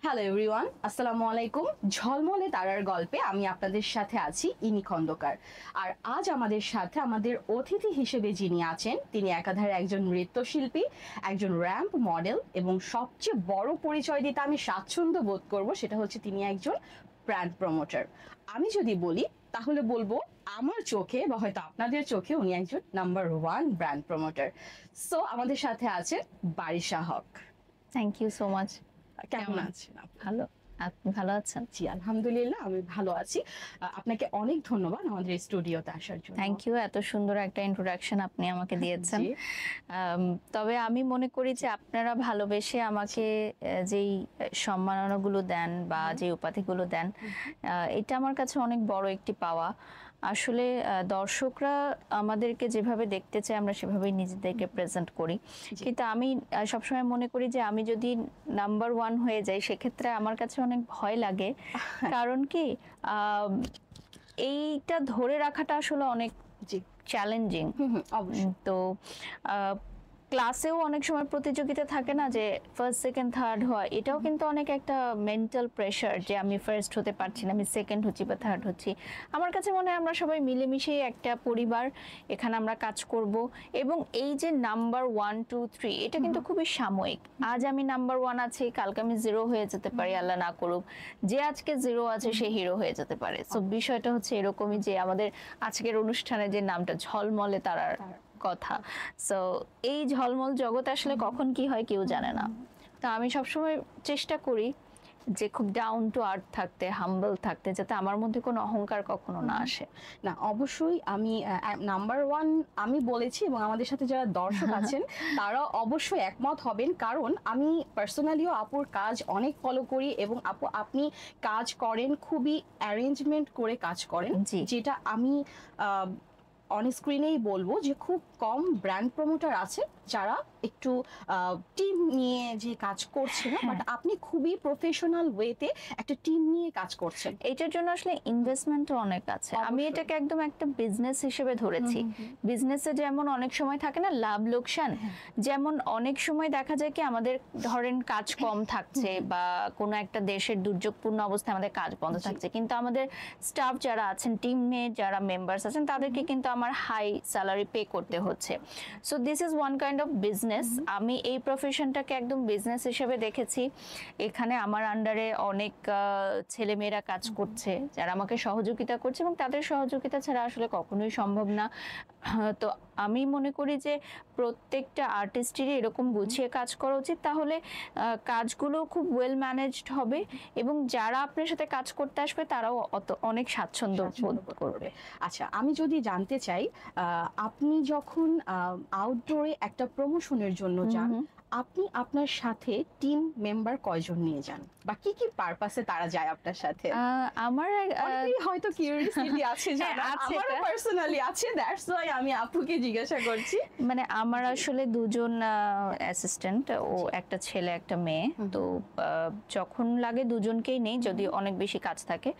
Hello everyone, আসসালামু আলাইকুম। ঝলমলে তারার গল্পে আমি আপনাদের সাথে আছি ইনি খন্দকার। আর আজ আমাদের সাথে আমাদের অতিথি হিসেবে যিনি আছেন তিনি একাধারে একজন নৃত্যশিল্পী, একজন র্যাম্প মডেল এবং সবচেয়ে বড় পরিচয় দিতে আমি স্বাচ্ছন্দ্য বোধ করব সেটা হচ্ছে তিনি একজন ব্র্যান্ড প্রমোটার। আমি যদি বলি তাহলে বলবো আমার চোখে বা হয়তো আপনাদের চোখে উনি একজন নাম্বার 1 ব্র্যান্ড প্রমোটার। সো আমাদের সাথে আছে Barisha Haque. Thank you so much. কেমন আছেন আপনি? ভালো, আপনি ভালো আছেন? জি আলহামদুলিল্লাহ আমি ভালো আছি। আপনাকে অনেক ধন্যবাদ আমাদের স্টুডিওতে আসার জন্য। থ্যাংক ইউ, এত সুন্দর একটা ইন্ট্রোডাকশন আপনি আমাকে দিয়েছেন। জি। তবে আমি মনে করি যে আপনারা ভালোবেসে আমাকে যেই সম্মাননাগুলো দেন বা যে উপাধিগুলো দেন, এটা আমার কাছে অনেক বড় একটি পাওয়া। আসলে দর্শকরা আমাদেরকে যেভাবে দেখতে চায় আমরা সেভাবেই নিজেদেরকে প্রেজেন্ট করি, কিন্তু আমি সবসময় মনে করি যে আমি যদি নাম্বার 1 হয়ে যাই সেক্ষেত্রে আমার কাছে অনেক ভয় লাগে। কারণ কি, এইটা ধরে রাখাটা আসলে অনেক চ্যালেঞ্জিং। তো ক্লাসেও অনেক সময় প্রতিযোগিতা থাকে না যে ফার্স্ট সেকেন্ড থার্ড হয়, এটাও কিন্তু অনেক একটা মেন্টাল প্রেশার যে আমি ফার্স্ট হতে পারছি না, আমি সেকেন্ড হচ্ছি বা থার্ড হচ্ছি। আমার কাছে মনে হয় আমরা সবাই মিলেমিশে একটা পরিবার, এখানে আমরা কাজ করব। এবং এই যে নাম্বার 1 2 3 এটা কিন্তু খুবই সাময়িক। আজ আমি নাম্বার 1 আছি, কালকে আমি 0 হয়ে যেতে পারি, আল্লাহ না করুক। যে আজকে 0 আছে সে হিরো হয়ে যেতে পারে। সো বিষয়টা হচ্ছে এরকমই যে আমাদের আজকের অনুষ্ঠানে যে নামটা ঝলমলে তারার কথা, সো এই ঝলমল জগতে আসলে কখন কি হয় কেউ জানে না। তো আমি সবসময় চেষ্টা করি যে খুব ডাউন টু আর্থ থাকতে, হাম্বল থাকতে, যাতে আমার মধ্যে কোনো অহংকার কখনো না আসে। না অবশ্যই আমি নাম্বার 1 আমি বলেছি এবং আমাদের সাথে যারা দর্শক আছেন তারা অবশ্যই একমত হবেন, কারণ আমি পার্সোনালিও আপুর কাজ অনেক ফলো করি এবং আপু আপনি কাজ করেন খুবই অ্যারেঞ্জমেন্ট করে কাজ করেন, যেটা আমি অন স্ক্রিনেই বলবো যে খুব কম ব্র্যান্ড প্রমোটার আছে যারা একটু টিম নিয়ে যে কাজ করছে না, বাট আপনি খুবই প্রফেশনাল ওয়েতে একটা টিম নিয়ে কাজ করছেন। এটার জন্য আসলে ইনভেস্টমেন্টও অনেক আছে। আমি এটাকে একদম একটা বিজনেস হিসেবে ধরেছি। বিজনেসে যেমন অনেক সময় থাকে না লাভ লোকসান, যেমন অনেক সময় দেখা যায় কি আমাদের ধরেন কাজ কম থাকছে বা কোনো একটা দেশের দুর্যোগপূর্ণ অবস্থায় আমাদের কাজ বন্ধ থাকছে, কিন্তু আমাদের স্টাফ যারা আছেন, টিমে যারা মেম্বার্স আছেন, তাদেরকে কিন্তু আমার হাই স্যালারি পে করতে হচ্ছে। So this is one kind of business. আমি এই প্রফেশনটাকে একদম বিজনেস হিসেবে দেখেছি। এখানে আমার আন্ডারে অনেক ছেলেমেয়েরা কাজ করছে যারা আমাকে সহযোগিতা করছে এবং তাদের সহযোগিতা ছাড়া আসলে কখনোই সম্ভব না। তো আমি মনে করি যে প্রত্যেকটা আর্টিস্টেরই এরকম গুছিয়ে কাজ করা উচিত, তাহলে কাজগুলো খুব ওয়েল ম্যানেজড হবে এবং যারা আপনার সাথে কাজ করতে আসবে তারাও অনেক স্বাচ্ছন্দ্য বোধ করবে। আচ্ছা, আমি যদি জানতে চাই আপনি যখন আউটডোরে একটা প্রমোশনের জন্য যান, আপনি আপনার সাথে টিম মেম্বার কয়জন নিয়ে যান বা কি কি পারপাসে তারা যায় আপনার সাথে? আমার হয়তো কিউরিওসিটি আছে, যারা আমার পার্সোনালি আছে, দ্যাটস ওয়াই আমি আপুকে জিজ্ঞাসা করছি। মানে আমার আসলে দুজন অ্যাসিস্ট্যান্ট, ও একটা ছেলে একটা মেয়ে। তো যখন লাগে দুজনকেই নেই যদি অনেক বেশি কাজ থাকে,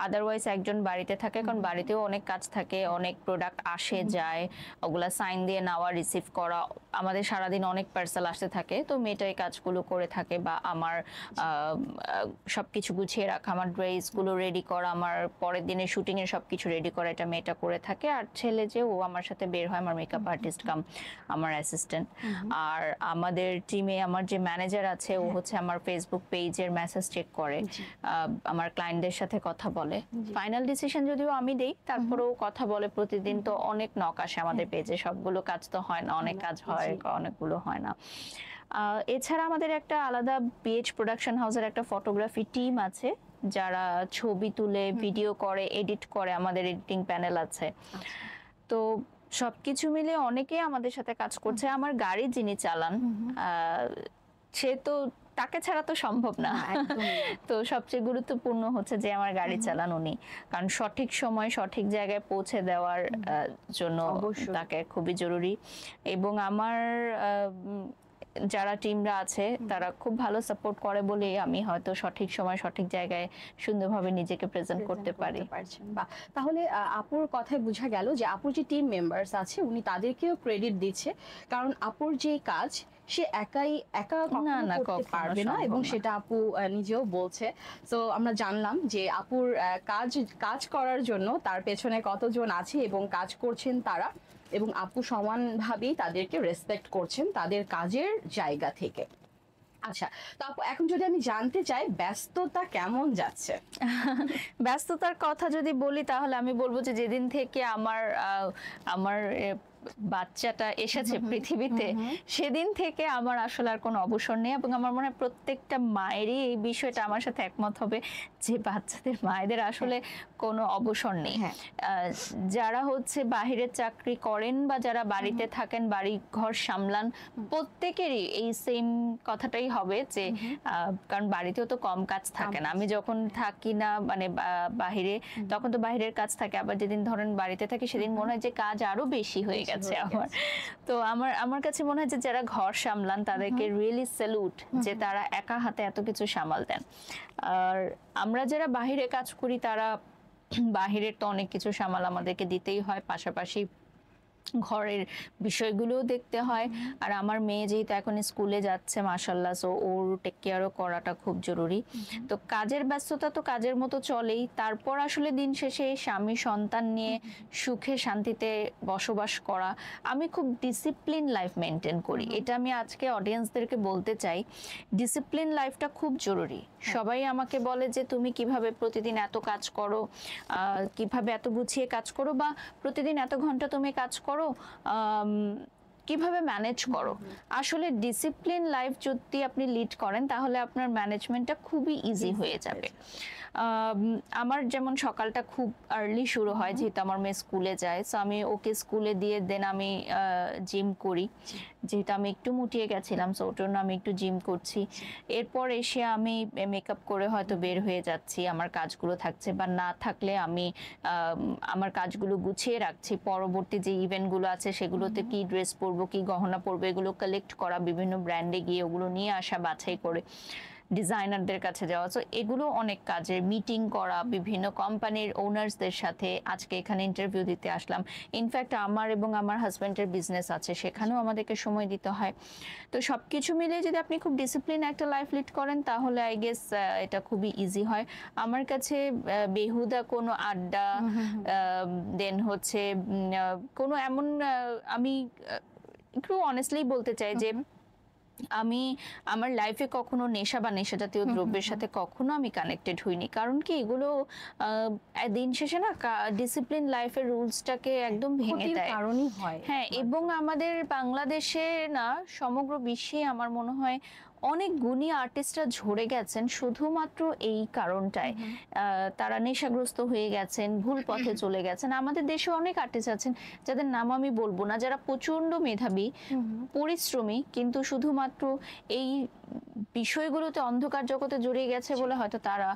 আদারওয়াইজ একজন বাড়িতে থাকে, কারণ বাড়িতেও অনেক কাজ থাকে, অনেক প্রোডাক্ট আসে যায়, ওগুলা সাইন দিয়ে নেওয়া, রিসিভ করা, আমাদের সারাদিন অনেক পার্সেল আসতে থাকে। তো মেয়েটাই কাজগুলো করে থাকে বা আমার সবকিছু গুছিয়ে রাখা, আমার ড্রেসগুলো রেডি করা, আমার পরের দিনের শুটিং এর সবকিছু রেডি করা, এটা মেয়েটা করে থাকে। আর ছেলে যে ও আমার সাথে বের হয়, আমার মেকআপ আর্টিস্ট কাম আমার অ্যাসিস্ট্যান্ট। আর আমাদের টিমে আমার যে ম্যানেজার আছে ও হচ্ছে আমার ফেসবুক পেজের মেসেজ চেক করে, আমার ক্লায়েন্টদের সাথে কথা বলে। ফাইনাল ডিসিশন যদিও আমি দেই, তারপরেও কথা বলে প্রতিদিন। তো অনেক নক আসে আমাদের পেজে, সবগুলো কাজ তো হয় না, অনেক কাজ হয়, অনেকগুলো হয় না। এছাড়া আমাদের একটা আলাদা বিএইচ প্রোডাকশন হাউসের একটা ফটোগ্রাফি টিম আছে যারা ছবি তুলে, ভিডিও করে, এডিট করে, আমাদের এডিটিং প্যানেল আছে। তো সবকিছু মিলে অনেকেই আমাদের সাথে কাজ করছে। আমার গাড়ি যিনি চালান সে তো, তাকে ছাড়া তো সম্ভব না। তো সবচেয়ে গুরুত্বপূর্ণ হচ্ছে যে আমার গাড়ি চালান উনি, কারণ সঠিক সময় সঠিক জায়গায় পৌঁছে দেওয়ার জন্য তাকে খুবই জরুরি। এবং আমার যারা টিমরা আছে তারা খুব ভালো সাপোর্ট করে বলে আমি হয়তো সঠিক সময় সঠিক জায়গায় সুন্দরভাবে নিজেকে প্রেজেন্ট করতে পারি। বা তাহলে আপুর কথায় বোঝা গেল যে আপুর যে টিম মেম্বার্স আছে উনি তাদেরকেও ক্রেডিট দিচ্ছে, কারণ আপুর যে কাজ সে একা কখনো না, করতে কখনো পারবে না, সম্ভব এবং না। সেটা আপু নিজেও বলছে। তো আমরা জানলাম যে আপুর কাজ করার জন্য তার পেছনে কতজন আছে এবং কাজ করছেন তারা, এবং আপু সমানভাবেই তাদেরকে রেসপেক্ট করছেন তাদের কাজের জায়গা থেকে। আচ্ছা, তো আপু এখন যদি আমি জানতে চাই ব্যস্ততা কেমন যাচ্ছে? ব্যস্ততার কথা যদি বলি তাহলে আমি বলবো যে যেদিন থেকে আমার বাচ্চাটা এসেছে পৃথিবীতে, সেদিন থেকে আমার আসলে আর কোনো অবসর নেই। এবং আমার মনে হয় প্রত্যেকটা মায়েরই এই বিষয়টা আমার সাথে একমত হবে যে বাচ্চাদের মায়েদের আসলে কোনো অবসর নেই। হ্যাঁ। যারা হচ্ছে বাহিরের চাকরি করেন বা যারা বাড়িতে থাকেন, বাড়ি ঘর সামলান, প্রত্যেকেরই এই সেম কথাটাই হবে যে কারণ বাড়িতেও তো কম কাজ থাকে না। আমি যখন থাকি না মানে বাহিরে, তখন তো বাহিরের কাজ থাকে, আবার যেদিন ধরেন বাড়িতে থাকি সেদিন মনে হয় যে কাজ আরো বেশি হয়ে গেছে আমার। তো আমার কাছে মনে হয় যে যারা ঘর সামলান তাদেরকে রিয়েলি স্যালুট যে তারা একা হাতে এত কিছু সামাল দেন। আর আমরা যারা বাহিরে কাজ করি তারা বাহিরের তো অনেক কিছু সামাল আমাদেরকে দিতেই হয়, পাশাপাশি ঘরের বিষয়গুলোও দেখতে হয়। আর আমার মেয়ে যেহেতু এখন স্কুলে যাচ্ছে মাশাআল্লাহ, সো ওর টেক কেয়ারও করাটা খুব জরুরি। তো কাজের ব্যস্ততা তো কাজের মতো চলেই, তারপর আসলে দিন শেষে স্বামী সন্তান নিয়ে সুখে শান্তিতে বসবাস করা। আমি খুব ডিসিপ্লিন লাইফ মেনটেন করি, এটা আমি আজকে অডিয়েন্সদেরকে বলতে চাই। ডিসিপ্লিন লাইফটা খুব জরুরি। সবাই আমাকে বলে যে তুমি কিভাবে প্রতিদিন এত কাজ করো, কিভাবে এত গুছিয়ে কাজ করো, বা প্রতিদিন এত ঘন্টা তুমি কাজ করো, কিভাবে ম্যানেজ করো। আসলে ডিসিপ্লিন লাইফ যদি আপনি লিড করেন তাহলে আপনার ম্যানেজমেন্টটা খুবই ইজি হয়ে যাবে। আমার যেমন সকালটা খুব আর্লি শুরু হয়, যেহেতু আমার মেয়ে স্কুলে যায়, সো আমি ওকে স্কুলে দিয়ে দেন আমি জিম করি, যেহেতু আমি একটু মুটিয়ে গেছিলাম, সো ওর জন্য আমি একটু জিম করছি। এরপর এসে আমি মেকআপ করে হয়তো বের হয়ে যাচ্ছি, আমার কাজগুলো থাকছে, বা না থাকলে আমি আমার কাজগুলো গুছিয়ে রাখছি। পরবর্তী যে ইভেন্টগুলো আছে সেগুলোতে কি ড্রেস পরবো, কি গহনা পরবো, এগুলো কালেক্ট করা, বিভিন্ন ব্র্যান্ডে গিয়ে ওগুলো নিয়ে আসা, বাছাই করে ডিজাইনারদের কাছে যাওয়া। সো এগুলো অনেক কাজের, মিটিং করা বিভিন্ন কোম্পানির ওনার্সদের সাথে। আজকে এখানে ইন্টারভিউ দিতে আসলাম। ইনফ্যাক্ট আমার এবং আমার হাজব্যান্ডের বিজনেস আছে, সেখানেও আমাদেরকে সময় দিতে হয়। তো সবকিছু মিলে যদি আপনি খুব ডিসিপ্লিন একটা লাইফ লিড করেন তাহলে আই গেস এটা খুবই ইজি হয়। আমার কাছে বেহুদা কোনো আড্ডা, দেন হচ্ছে কোনো এমন আমি একটু অনেস্টলি বলতে চাই যে আমি আমার লাইফে কখনো নেশা বা নেশা জাতীয় দ্রব্যের সাথে কখনো আমি কানেক্টেড হইনি। কারণ কি এগুলো দিন শেষে না ডিসিপ্লিন লাইফের রুলসটাকে একদম ভেঙে দেয়। কারণই হয়। হ্যাঁ, এবং আমাদের বাংলাদেশে না সমগ্র বিশ্বে আমার মনে হয় অনেক গুণী আর্টিস্টরা ঝরে গেছেন শুধুমাত্র এই কারণটায়। তারা নেশাগ্রস্ত হয়ে গেছেন, ভুল পথে চলে গেছেন। আমাদের দেশে অনেক আর্টিস্ট আছেন যাদের নাম আমি বলবো না, যারা প্রচন্ড মেধাবী, পরিশ্রমী, কিন্তু শুধুমাত্র এই বিষয়গুলোতে অন্ধকার জগতে জড়িয়ে গেছে বলে হয়তো তারা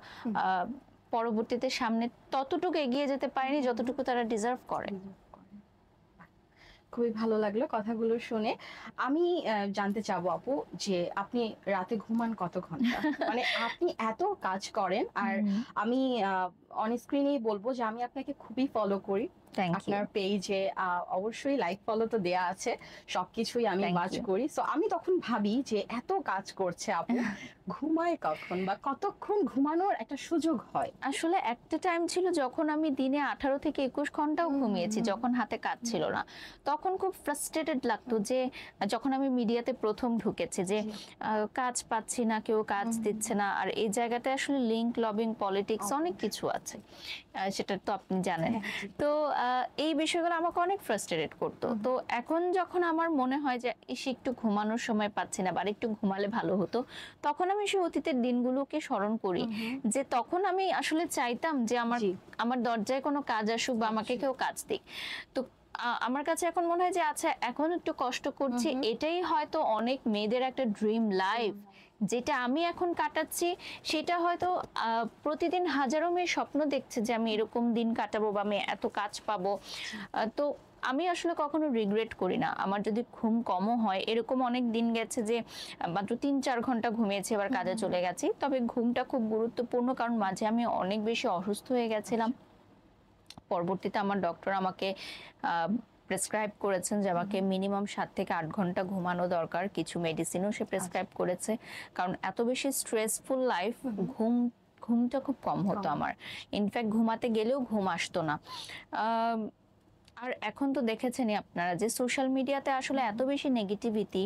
পরবর্তীতে সামনে ততটুকু এগিয়ে যেতে পারেনি যতটুকু তারা ডিজার্ভ করে। খুবই ভালো লাগলো কথাগুলো শুনে। আমি জানতে চাবো আপু যে আপনি রাতে ঘুমান কত ঘন্টা? মানে আপনি এত কাজ করেন, আর আমি অন স্ক্রিনেই বলবো যে আমি আপনাকে খুবই ফলো করি। আপনার পেজে অবশ্যই লাইক ফলো তো দেয়া আছে, সবকিছুই আমি ওয়াচ করি। সো আমি তখন ভাবি যে এত কাজ করছে আপু, ঘুমায় কখন বা কতক্ষণ ঘুমানোর একটা সুযোগ হয়? আসলে একটা টাইম ছিল যখন আমি দিনে 18 থেকে 21 ঘন্টাও ঘুমিয়েছি, যখন হাতে কাজ ছিল না। তখন খুব ফ্রাস্ট্রেটেড লাগতো যে যখন আমি মিডিয়াতে প্রথম ঢুকেছি যে কাজ পাচ্ছি না, কেউ কাজ দিচ্ছে না, আর এই জায়গাতে আসলে লিঙ্ক লবিং পলিটিক্স অনেক কিছু আছে, সেটা তো আপনি জানেন। তো এই বিষয়গুলো আমাকে অনেক ফ্রাস্ট্রেটেড করতো। তো এখন যখন আমার মনে হয় যে এসে একটু ঘুমানোর সময় পাচ্ছি না বা একটু ঘুমালে ভালো হতো, তখন আমি সেই অতীতের দিনগুলোকে স্মরণ করি যে তখন আমি আসলে চাইতাম যে আমার দরজায় কোনো কাজ আসুক বা আমাকে কেউ কাজ দিক। তো আমার কাছে এখন মনে হয় যে আচ্ছা এখন একটু কষ্ট করছি, এটাই হয়তো অনেক মেয়েদের একটা ড্রিম লাইফ, যেটা আমি এখন কাটাচ্ছি সেটা হয়তো প্রতিদিন হাজারো মেয়ে স্বপ্ন দেখছে যে আমি এরকম দিন কাটাবো বা আমি এত কাজ পাবো। তো আমি আসলে কখনো রিগ্রেট করি না। আমার যদি ঘুম কমও হয়, এরকম অনেক দিন গেছে যে মাত্র 3-4 ঘন্টা ঘুমিয়েছি, এবার কাজে চলে গেছি। তবে ঘুমটা খুব গুরুত্বপূর্ণ, কারণ মাঝে আমি অনেক বেশি অসুস্থ হয়ে গেছিলাম। পরবর্তীতে আমার ডক্টর আমাকে প্রেসক্রাইব করেছেন যে আমাকে মিনিমাম 7 থেকে 8 ঘন্টা ঘুমানো দরকার, কিছু মেডিসিনও সে প্রেসক্রাইব করেছে, কারণ এত বেশি স্ট্রেসফুল লাইফ, ঘুমটা খুব কম হতো আমার, ইনফ্যাক্ট ঘুমাতে গেলেও ঘুম আসতো না। আর এখন তো দেখেছেনই আপনারা যে সোশ্যাল মিডিয়াতে আসলে এত বেশি নেগেটিভিটি,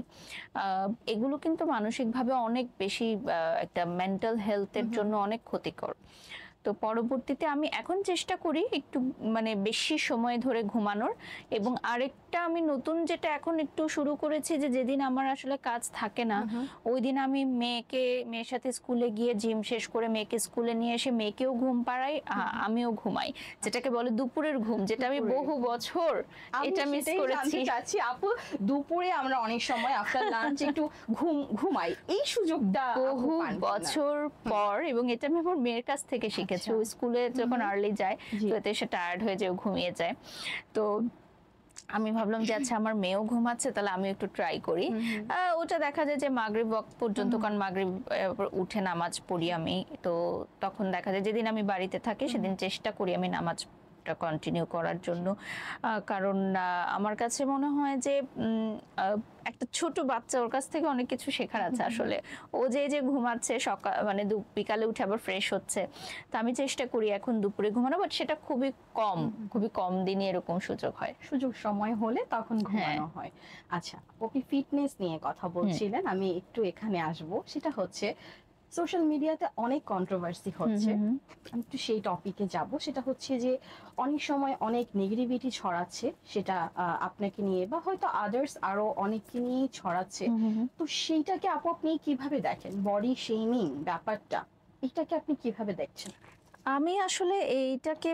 এগুলো কিন্তু মানসিকভাবে অনেক বেশি একটা মেন্টাল হেলথের জন্য অনেক ক্ষতিকর। তো পরবর্তীতে আমি এখন চেষ্টা করি একটু মানে বেশি সময় ধরে ঘুমানোর, এবং আরেকটা আমি নতুন যেটা এখন একটু শুরু করেছি যে যেদিন আমার আসলে কাজ থাকে না ওই দিন আমি মেয়ের সাথে স্কুলে গিয়ে জিম শেষ করে মেয়েকে স্কুলে নিয়ে এসে মেয়েকেও ঘুম পাড়াই, আমিও ঘুমাই, যেটাকে বলে দুপুরের ঘুম, যেটা আমি বহু বছর এটা মিস করেছি। চাচ্ছি আপু, দুপুরে আমরা অনেক সময় আফটার লাঞ্চ একটু ঘুমাই, এই সুযোগটা বহু বছর পর, এবং এটা আমি আমার মেয়ের কাছ থেকে শিখেছি। ও স্কুলে যখন আর্লি যায় তো এতে সে টায়ার্ড হয়ে যায়, ঘুমিয়ে যায়। তো আমি ভাবলাম যে আচ্ছা আমার মেয়েও ঘুমাচ্ছে, তাহলে আমি একটু ট্রাই করি। ওটা দেখা যায় যে মাগরিব ওয়াক্ত পর্যন্ত, কারণ মাগরিব উঠে নামাজ পড়ি আমি, তো তখন দেখা যায় যেদিন আমি বাড়িতে থাকি সেদিন চেষ্টা করি আমি নামাজটা কন্টিনিউ করার জন্য। কারণ আমার কাছে মনে হয় যে একটা ছোট বাচ্চা, ওর কাছ থেকে অনেক কিছু শেখার আছে আসলে। ও যে ঘুমাচ্ছে সকাল মানে বিকালে উঠে আবার ফ্রেশ হচ্ছে, তো আমি চেষ্টা করি এখন দুপুরে ঘুমানো, বাট সেটা খুবই কম দিনই এরকম সুযোগ হয়, সুযোগ সময় হলে তখন ঘুমানো হয়। আচ্ছা, আপনি ফিটনেস নিয়ে কথা বলছিলেন, আমি একটু এখানে আসব, সেটা হচ্ছে সোশ্যাল মিডিয়াতে অনেক কন্ট্রোভার্সি হচ্ছে, আমি একটু সেই টপিকে যাব। সেটা হচ্ছে যে অনেক সময় অনেক নেগেটিভিটি ছড়াচ্ছে, সেটা আপনাকে নিয়ে বা হয়তো আদার্স আরো অনেককে নিয়ে ছড়াচ্ছে। তো সেইটাকে আপনি কিভাবে দেখেন, বডি শেমিং ব্যাপারটা, এটাকে আপনি কিভাবে দেখছেন? আমি আসলে এইটাকে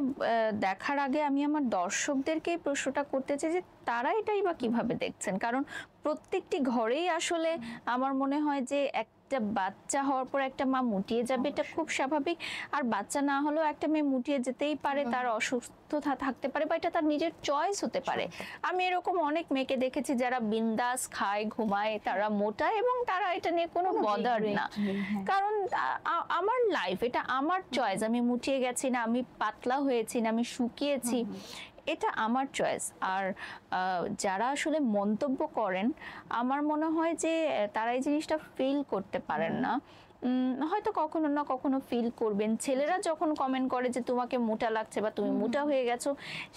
দেখার আগে আমি আমার দর্শকদেরকে এই প্রশ্নটা করতে চাই যে তারা এটাই বা কিভাবে দেখছেন, কারণ প্রত্যেকটি ঘরেই আসলে আমার মনে হয় যে একটা বাচ্চা হওয়ার পর একটা মা মুটিয়ে যাবে, এটা খুব স্বাভাবিক। আর বাচ্চা না হলেও একটা মেয়ে মুটিয়ে যেতেই পারে, তার অসুস্থতা থাকতে পারে, বা এটা তার নিজের চয়েস হতে পারে। আমি এরকম অনেক মেয়েকে দেখেছি যারা বিন্দাস খায়, ঘুমায়, তারা মোটা, এবং তারা এটা নিয়ে কোনো বদার না, কারণ আমার লাইফ, এটা আমার চয়েস। আমি মুটিয়ে গেছি না, আমি পাতলা হয়েছি না, আমি শুকিয়েছি, এটা আমার চয়েস। আর যারা আসলে মন্তব্য করেন, আমার মনে হয় যে তারা এই জিনিসটা ফিল করতে পারেন না, হয়তো কখনো না কখনো ফিল করবেন। ছেলেরা যখন কমেন্ট করে যে তোমাকে মোটা লাগছে বা তুমি মোটা হয়ে গেছো,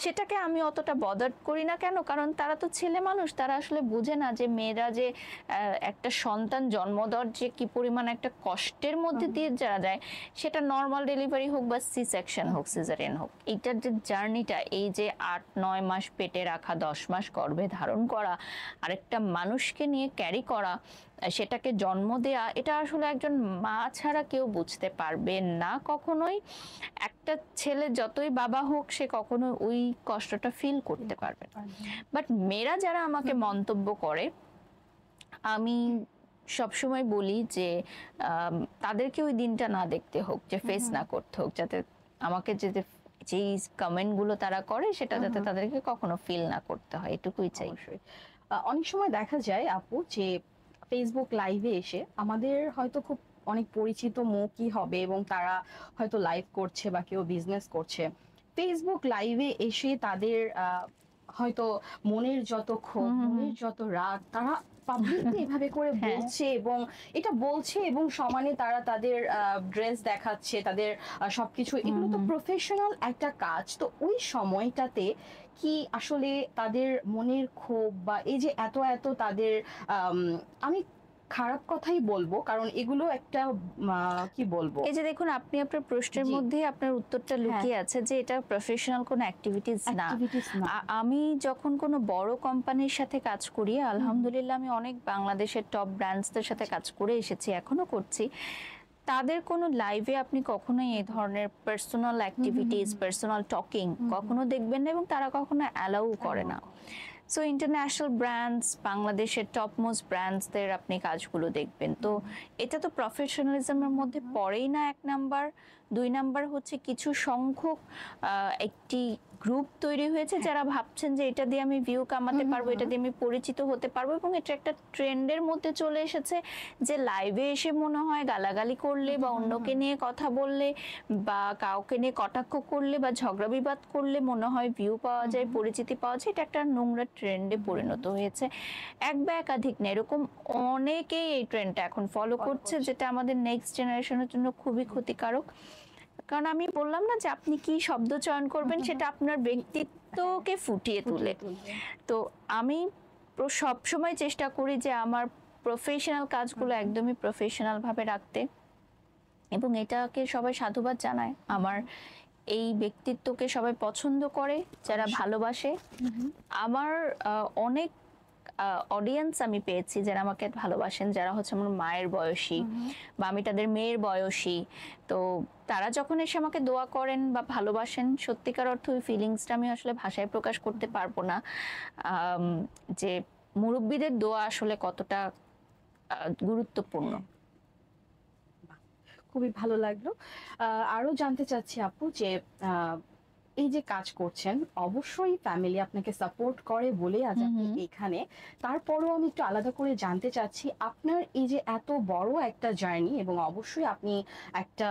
সেটাকে আমি অতটা বদার করি না। কেন? কারণ তারা তো ছেলে মানুষ, তারা আসলে বুঝে না যে মেয়েরা যে একটা সন্তান জন্ম দেওয়ার যে কি পরিমাণ একটা কষ্টের মধ্যে দিয়ে যারা যায়, সেটা নর্মাল ডেলিভারি হোক বা সি সেকশন হোক, সিজারিয়ান হোক, এইটার যে জার্নিটা, এই যে 8-9 মাস পেটে রাখা, 10 মাস গর্ভে ধারণ করা, আরেকটা মানুষকে নিয়ে ক্যারি করা, সেটাকে জন্ম দেয়া, এটা আসলে একজন মা ছাড়া কেউ বুঝতে পারবে না কখনোই। একটা ছেলে যতই বাবা হোক, সে কখনো ওই কষ্টটা ফিল করতে পারবে না। বাট মেয়েরা যারা আমাকে মন্তব্য করে, আমি সবসময় বলি যে তাদেরকে ওই দিনটা না দেখতে হোক, যে ফেস না করতে হোক, যাতে আমাকে যেই কমেন্ট গুলো তারা করে সেটা যাতে তাদেরকে কখনো ফিল না করতে হয়, এটুকুই চাই। অনেক সময় দেখা যায় আপু যে ফেসবুক লাইভে এসে আমাদের হয়তো খুব অনেক পরিচিত মুখই হবে, এবং তারা হয়তো লাইভ করছে বা কেউ বিজনেস করছে, ফেসবুক লাইভে এসে তাদের হয়তো মনের যত ক্ষোভ, মনের যত রাগ, তারা পাবলিকলি এভাবে করে বলছে, এবং এটা বলছে, এবং সমানে তারা তাদের ড্রেস দেখাচ্ছে, তাদের সবকিছু, এগুলো তো প্রফেশনাল একটা কাজ। তো ওই সময়টাতে কি আসলে তাদের মনের ক্ষোভ বা এই যে এত এত তাদের আমি খারাপ কথাই বলবো, কারণ এগুলো একটা কি বলবো, এই যে দেখুন, আপনি আপনার প্রশ্নের মধ্যে আপনার উত্তরটা লুকিয়ে আছে যে এটা প্রফেশনাল কোনো অ্যাক্টিভিটিস না। আমি যখন কোনো বড় কোম্পানির সাথে কাজ করি, আলহামদুলিল্লাহ আমি অনেক বাংলাদেশের টপ ব্র্যান্ডসদের সাথে কাজ করে এসেছি, এখনো করছি, তাদের কোনো লাইভে আপনি কখনোই এই ধরনের পার্সোনাল অ্যাক্টিভিটিস, পার্সোনাল টকিং কখনো দেখবেন না, এবং তারা কখনো অ্যালাউ করে না। সো ইন্টারন্যাশনাল ব্র্যান্ডস, বাংলাদেশের টপ মোস্ট ব্র্যান্ডসদের আপনি কাজগুলো দেখবেন। তো এটা তো প্রফেশনালিজমের মধ্যে পড়েই না, 1 নাম্বার। 2 নাম্বার হচ্ছে কিছু সংখ্যক একটি গ্রুপ তৈরি হয়েছে যারা ভাবছেন যে এটা দিয়ে আমি ভিউ কামাতে পারবো, এটা দিয়ে আমি পরিচিত হতে পারবো, এবং এটা একটা ট্রেন্ডের মধ্যে চলে এসেছে যে লাইভে এসে মনে হয় গালাগালি করলে বা অন্যকে নিয়ে কথা বললে বা কাউকে নিয়ে কটাক্ষ করলে বা ঝগড়া বিবাদ করলে মনে হয় ভিউ পাওয়া যায়, পরিচিতি পাওয়া যায়। এটা একটা নোংরা ট্রেন্ডে পরিণত হয়েছে। এক বা একাধিক না, এরকম অনেকেই এই ট্রেন্ডটা এখন ফলো করছে, যেটা আমাদের নেক্সট জেনারেশনের জন্য খুবই ক্ষতিকারক। কারণ আমি বললাম না যে আপনি কি শব্দ চয়ন করবেন সেটা আপনার ব্যক্তিত্বকে ফুটিয়ে তুলে। তো আমি সব সময় চেষ্টা করি যে আমার প্রফেশনাল কাজগুলো একদমই প্রফেশনাল ভাবে রাখতে, এবং এটাকে সবাই সাধুবাদ জানায়। আমার এই ব্যক্তিত্বকে সবাই পছন্দ করে, যারা ভালোবাসে। আমার অনেক অডিয়েন্স আমি পেয়েছি যারা আমাকে ভালোবাসেন, যারা হচ্ছে আমার মায়ের বয়সী বা আমি তাদের মেয়ের বয়সী। তো তারা যখন এসে আমাকে দোয়া করেন বা ভালোবাসেন, সত্যিকার অর্থ ওই ফিলিংসটা আমি আসলে ভাষায় প্রকাশ করতে পারবো না, যে মুরব্বীদের দোয়া আসলে কতটা গুরুত্বপূর্ণ। খুবই ভালো লাগলো। আরো জানতে চাচ্ছি আপু যে এই যে কাজ করছেন, অবশ্যই ফ্যামিলি আপনাকে সাপোর্ট করে বলে আজ আপনি এখানে। তারপরও আমি একটু আলাদা করে জানতে চাচ্ছি আপনার এই যে এত বড় একটা জার্নি, এবং অবশ্যই আপনি একটা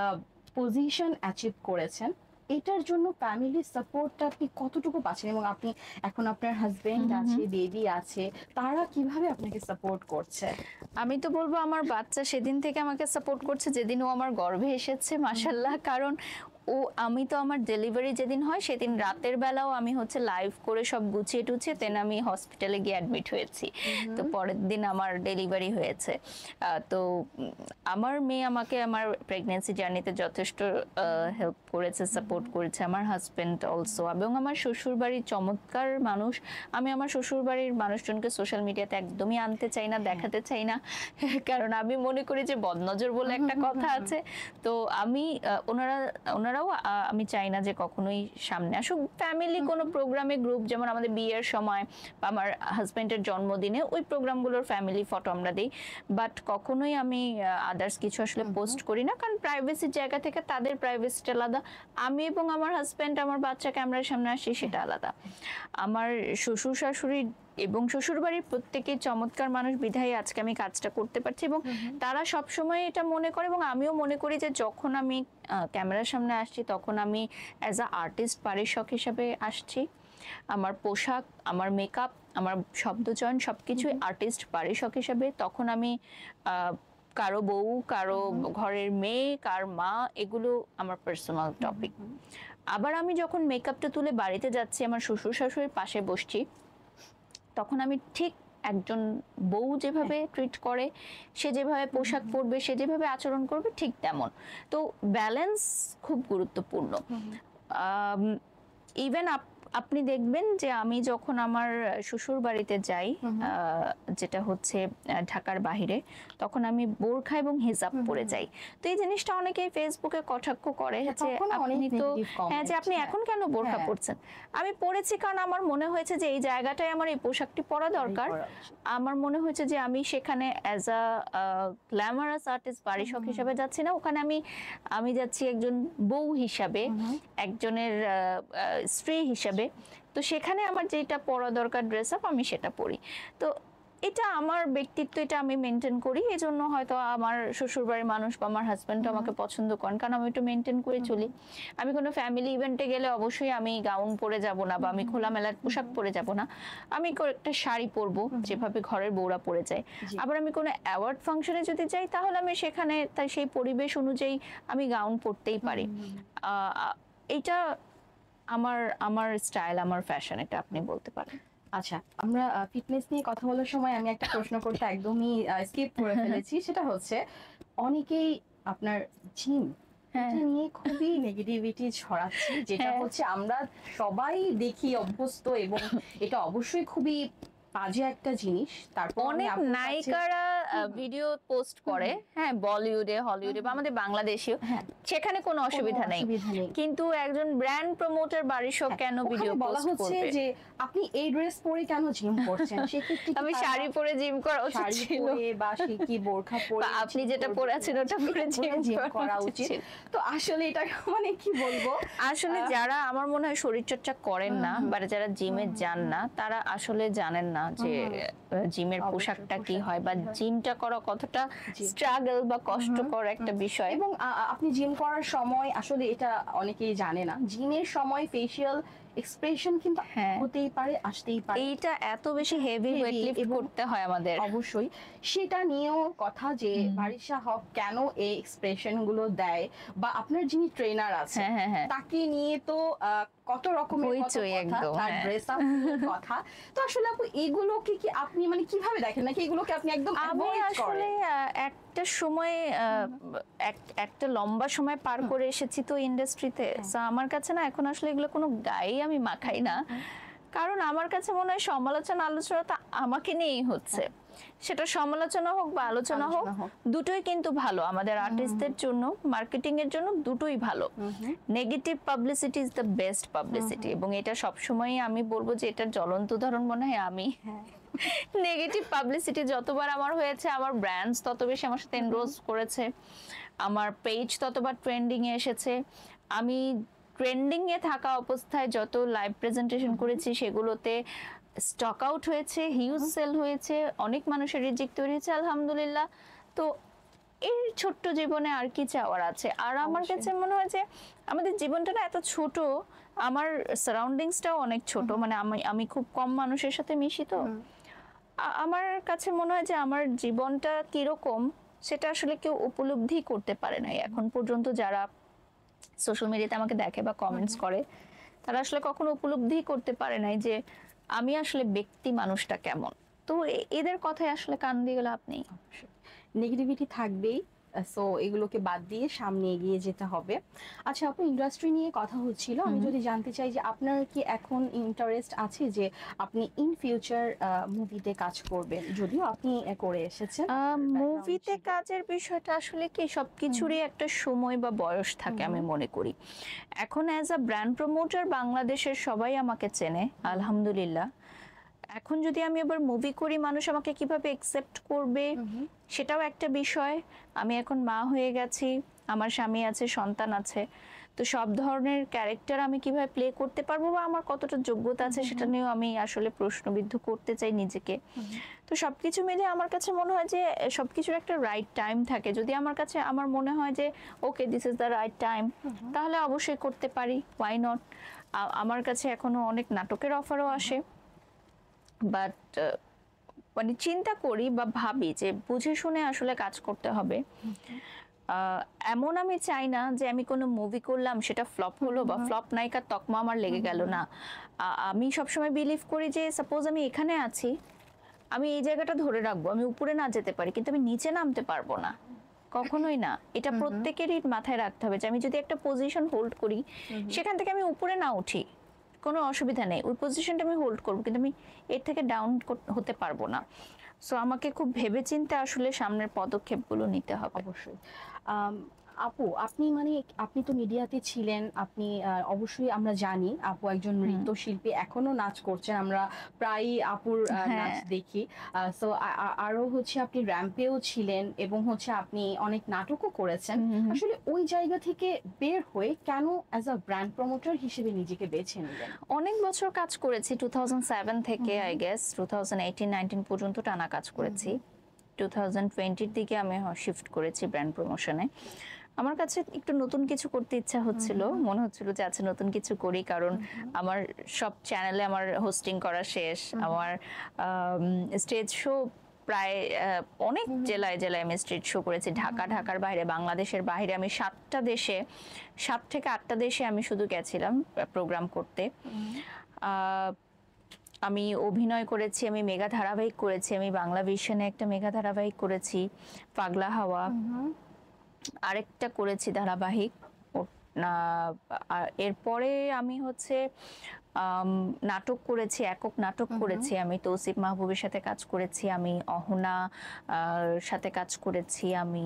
পজিশন অ্যাচিভ করেছেন, এটার জন্য ফ্যামিলির সাপোর্টটা আপনি কতটুকু পাচ্ছেন, এবং আপনি এখন আপনার হাজবেন্ড আছে, বেবি আছে, তারা কিভাবে আপনাকে সাপোর্ট করছে? আমি তো বলবো আমার বাচ্চা সেদিন থেকে আমাকে সাপোর্ট করছে যেদিন ও আমার গর্ভে এসেছে, মাশাআল্লাহ। কারণ আমি তো আমার ডেলিভারি যেদিন হয় সেদিন রাতের বেলাও আমি হচ্ছে লাইভ করে সব গুছিয়ে টুছিয়ে দেন আমি হসপিটালে গিয়ে অ্যাডমিট হয়েছি। তো পরের দিন আমার ডেলিভারি হয়েছে। তো আমার মেয়ে আমাকে আমার প্রেগন্যান্সি জার্নিতে যথেষ্ট হেল্প করেছে, সাপোর্ট করেছে। আমার হাজবেন্ড অলসো, এবং আমার শ্বশুর বাড়ির চমৎকার মানুষ। আমি আমার শ্বশুর বাড়ির মানুষজনকে সোশ্যাল মিডিয়াতে একদমই আনতে চাই না, দেখাতে চাই না, কারণ আমি মনে করি যে বদনজর বলে একটা কথা আছে। তো আমি ওনারাও আমি চাই না যে কখনোই সামনে আসুক। ফ্যামিলি কোনো প্রোগ্রামে, গ্রুপ, যেমন আমাদের বিয়ের সময় বা আমার হাজবেন্ডের জন্মদিনে ওই প্রোগ্রামগুলোর ফ্যামিলি ফটো আমরা দিই, বাট কখনোই আমি আদার্স কিছু আসলে পোস্ট করি না, কারণ প্রাইভেসির জায়গা থেকে তাদের প্রাইভেসিটা আলাদা, আমি এবং আমার হাজবেন্ড আমার বাচ্চা ক্যামেরার সামনে আসি সেটা আলাদা। আমার শ্বশুর শাশুড়ি এবং শ্বশুরবাড়ির প্রত্যেকেই চমৎকার মানুষ, বিধায় আজকে আমি কাজটা করতে পারছি, এবং তারা সব সময় এটা মনে করে, এবং আমিও মনে করি যে যখন আমি ক্যামেরার সামনে আসছি তখন আমি অ্যাজ আ আর্টিস্ট পারিশ্রমিক হিসাবে আসছি। আমার পোশাক, আমার মেকআপ, আমার শব্দচয়ন সবকিছুই আর্টিস্ট পারিশ্রমিক হিসাবে। তখন আমি কারো বউ, কারো ঘরের মেয়ে, কার মা, এগুলো আমার পার্সোনাল টপিক। আবার আমি যখন মেকআপটা তুলে বাড়িতে যাচ্ছি, আমার শ্বশুর শাশুড়ির পাশে বসছি, তখন আমি ঠিক একজন বউ যেভাবে ট্রিট করে, সে যেভাবে পোশাক পরবে, সে যেভাবে আচরণ করবে, ঠিক তেমন। তো ব্যালেন্স খুব গুরুত্বপূর্ণ। ইভেন আপনি দেখবেন যে আমি যখন আমার শ্বশুর বাড়িতে যাই, যেটা হচ্ছে ঢাকার বাহিরে, তখন আমি বোরখা এবং হিজাব পরে যাই। তো এই জিনিসটা অনেকে ফেসবুকে কটাক্ষ করে যে আপনি তো, হ্যাঁ, যে আপনি এখন কেন বোরখা পরছেন। আমি পরেছি কারণ আমার মনে হয়েছে যে এই জায়গাটায় আমার এই পোশাকটি পরা দরকার। আমার মনে হয়েছে যে আমি সেখানে অ্যাজ আ গ্ল্যামারাস আর্টিস্ট পারিশ্রমিক হিসাবে যাচ্ছি না, ওখানে আমি যাচ্ছি একজন বউ হিসাবে, একজনের স্ত্রী হিসাবে। তো সেখানে আমার যেটা পরা দরকার ড্রেস আপ, আমি সেটা পরি। তো এটা আমার ব্যক্তিত্ব, এটা আমি মেনটেন করি। এজন্য হয়তো আমার শ্বশুরবাড়ির মানুষ বা আমার হাজবেন্ড আমাকে পছন্দ করেন, কারণ আমি একটু মেনটেন করে চলি। আমি কোনো ফ্যামিলি ইভেন্টে গেলে অবশ্যই আমি গাউন পরে যাব না, বা আমি খোলামেলা পোশাক পরে যাব না। আমি একটা শাড়ি পরবো যেভাবে ঘরের বউরা পরে যায়। আবার আমি কোনো অ্যাওয়ার্ড ফাংশনে যদি যাই, তাহলে আমি সেখানে তাই সেই পরিবেশ অনুযায়ী আমি গাউন পরতেই পারি। এইটা আমার স্টাইল, আমার ফ্যাশন, এটা আপনি বলতে পারেন। আচ্ছা, আমরা ফিটনেস নিয়ে কথা বলার সময় আমি একটা প্রশ্ন করতে একদমই স্কিপ করে ফেলেছি। সেটা হচ্ছে অনেকেই আপনার জিম এটা নিয়ে খুবই নেগেটিভিটি ছড়াচ্ছে, যেটা হচ্ছে আমরা সবাই দেখি অভ্যস্ত, এবং এটা অবশ্যই খুবই বাজে একটা জিনিস। তারপর অনেক নায়িকারা ভিডিও পোস্ট করে, হ্যাঁ, বলিউডে, হলিউডে বা আমাদের বাংলাদেশেও, সেখানে কোনো অসুবিধা নেই। কিন্তু একজন ব্র্যান্ড প্রমোটার বাড়ির সব কেন ভিডিও বলা পোস্ট হচ্ছে করবে? যে আপনি এই ড্রেস পরে কেন জিম করছেন, সেক্ষেত্রে কি আমি তারা শাড়ি পরে জিম করা উচিত শাড়ি ছিল, পরে বা সে কি বোরখা পরে বা আপনি gym যেটা করবে পরে আছেন কিনা, ওটা পরে জিম করা উচিত। তো আসলে এটা মানে কি বলবো, আসলে যারা আমার মনে হয় শরীরচর্চা করেন না বা যারা জিমে যান না, তারা আসলে জানেন না যে জিমের পোশাকটা কি হয় বা জিমটা করা কতটা স্ট্রাগল বা কষ্টকর একটা বিষয়। এবং আপনি জিম করার সময় আসলে এটা অনেকেই জানে না, জিমের সময় ফেশিয়াল এক্সপ্রেশন কিন্তু হতেই পারে, আসতেই পারে। এইটা এত বেশি হেভি ওয়েট লিফট করতে হয় আমাদের, অবশ্যই সেটা নিয়েও কথা যে বারিশা হক কেন এই এক্সপ্রেশন গুলো দেয়, বা আপনার যিনি ট্রেনার আছে তাকে নিয়ে তো কত রকমের হইচই কথা, একদম, তার ড্রেস আপ কথা। তো আসলে আপু এগুলোকে কি আপনি মানে কিভাবে দেখেন, নাকি এগুলোকে আপনি একদম আমি অ্যাভয়েড আসলে করেন? একটা সময় একটা লম্বা সময় পার করে এসেছি তো ইন্ডাস্ট্রিতে, আমার কাছে না এখন আসলে এগুলো কোনো গায়ে আমি মাখাই না, কারণ আমার কাছে মনে হয় সমালোচনা আলোচনা তো আমাকে নিয়েই হচ্ছে, সেটা সমালোচনা হোক বা আলোচনা হোক, দুটোই কিন্তু ভালো আমাদের আর্টিস্টদের জন্য, মার্কেটিং এর জন্য দুটোই ভালো। Negative publicity is the best publicity, এবং এটা সবসময় আমি বলবো যে এটার জ্বলন্ত উদাহরণ মনে হয় আমি। নেগেটিভ পাবলিসিটি যতবার আমার হয়েছে, আমার ব্র্যান্ডস তত বেশি আমার সাথে এনরোজ করেছে, আমার পেজ ততবার ট্রেন্ডিং এ এসেছে, আমি ট্রেন্ডিং এ থাকা অবস্থায় যত লাইভ প্রেজেন্টেশন করেছি সেগুলোতে স্টক আউট হয়েছে, হিউজ সেল হয়েছে, অনেক মানুষের রিজেক্ট তৈরি হয়েছে, আলহামদুলিল্লাহ। তো এই ছোট্ট জীবনে আর কি চাওয়ার আছে? আর আমার কাছে মনে হয় যে আমাদের জীবনটা না এত ছোট, আমার সারাউন্ডিংসটাও অনেক ছোট, মানে আমি খুব কম মানুষের সাথে মিশি, তো আমার কাছে মনে হয় যে আমার জীবনটা কিরকম সেটা আসলে কেউ উপলব্ধি করতে পারে নাই এখন পর্যন্ত, যারা সোশ্যাল মিডিয়াতে আমাকে দেখে বা কমেন্টস করে, তারা আসলে কখনো উপলব্ধি করতে পারে নাই যে আমি আসলে ব্যক্তি মানুষটা কেমন। তো এদের কথায় আসলে কান দিয়ে গেলে আপনি নেগেটিভিটি থাকবেই, সো এগুলোকে বাদ দিয়ে সামনে এগিয়ে যেতে হবে। আচ্ছা আপু, ইন্ডাস্ট্রি নিয়ে কথা হচ্ছিল, আমি যদি জানতে চাই যে আপনার কি এখন ইন্টারেস্ট আছে যে আপনি ইন ফিউচার মুভিতে কাজ করবেন, যদিও আপনি করে এসেছেন। মুভিতে কাজের বিষয়টা আসলে কি সবকিছুরই একটা সময় বা বয়স থাকে আমি মনে করি। এখন অ্যাজ আ ব্র্যান্ড প্রমোটার বাংলাদেশের সবাই আমাকে চেনে আলহামদুলিল্লাহ। এখন যদি আমি আবার মুভি করি, মানুষ আমাকে কিভাবে একসেপ্ট করবে সেটাও একটা বিষয়। আমি এখন মা হয়ে গেছি, আমার স্বামী আছে, সন্তান আছে, তো সব ধরনের ক্যারেক্টার আমি কিভাবে প্লে করতে পারবো বা আমার কতটা যোগ্যতা আছে সেটা নিয়েও আমি আসলে প্রশ্নবিদ্ধ করতে চাই নিজেকে। তো সবকিছু মিলে আমার কাছে মনে হয় যে সবকিছুর একটা রাইট টাইম থাকে। যদি আমার কাছে আমার মনে হয় যে okay this is the right time, তাহলে অবশ্যই করতে পারি, ওয়াই নট। আমার কাছে এখনো অনেক নাটকের অফারও আসে, বাট মানে চিন্তা করি বা ভাবি যে বুঝে শুনে আসলে কাজ করতে হবে। এমন আমি চাই না যে আমি কোনো মুভি করলাম সেটা ফ্লপ হলো বা ফ্লপ নায়িকার তকমা আমার লেগে গেল, না। আমি সবসময় বিলিভ করি যে সাপোজ আমি এখানে আছি, আমি এই জায়গাটা ধরে রাখবো, আমি উপরে না যেতে পারি কিন্তু আমি নিচে নামতে পারবো না, কখনোই না। এটা প্রত্যেকেরই মাথায় রাখতে হবে যে আমি যদি একটা পজিশন হোল্ড করি, সেখান থেকে আমি উপরে না উঠি, কোনো অসুবিধা নেই, ওই পজিশনটা আমি হোল্ড করবো, কিন্তু আমি এর থেকে ডাউন হতে পারবো না। সো আমাকে খুব ভেবেচিন্তে আসলে সামনের পদক্ষেপগুলো নিতে হবে। অবশ্যই। আপু, আপনি তো মিডিয়াতে ছিলেন, আপনি অবশ্যই আমরা জানি আপু একজন নৃত্যশিল্পী, এখনো নাচ করছেন, আমরা প্রায় আপুর নাচ দেখি। সো আরো হচ্ছে আপনি র্যাম্পেও ছিলেন, এবং হচ্ছে আপনি অনেক নাটকও করেছেন। আসলে ওই জায়গা থেকে বের হয়ে কেন অ্যাজ আ ব্র্যান্ড প্রমোটার হিসেবে নিজেকে বেছে নিলেন? অনেক বছর কাজ করেছি, 2007 থেকে আই গেস 2018-19 পর্যন্ত টানা কাজ করেছি। 2020-র দিকে আমি শিফট করেছি ব্র্যান্ড প্রমোশনে। আমার কাছে একটু নতুন কিছু করতে ইচ্ছা হচ্ছিল, মনে হচ্ছিল যে আচ্ছা নতুন কিছু করি, কারণ আমার সব চ্যানেলে আমার হোস্টিং করা শেষ, আমার স্টেজ শো প্রায় অনেক জেলায় জেলায় আমি স্ট্রিট শো করেছি, ঢাকার বাইরে, বাংলাদেশের বাইরে, আমি 7 থেকে 8টা দেশে আমি শুধু গেছিলাম প্রোগ্রাম করতে। আমি অভিনয় করেছি, আমি মেগা ধারাবাহিক করেছি, আমি বাংলা ভিশনে একটা মেগা ধারাবাহিক করেছি, পাগলা হাওয়া, আরেকটা করেছি ধারাবাহিক। এরপরে আমি হচ্ছে নাটক করেছি, একক নাটক করেছি, আমি তৌসিফ মাহবুবের সাথে কাজ করেছি, আমি অহনা সাথে কাজ করেছি, আমি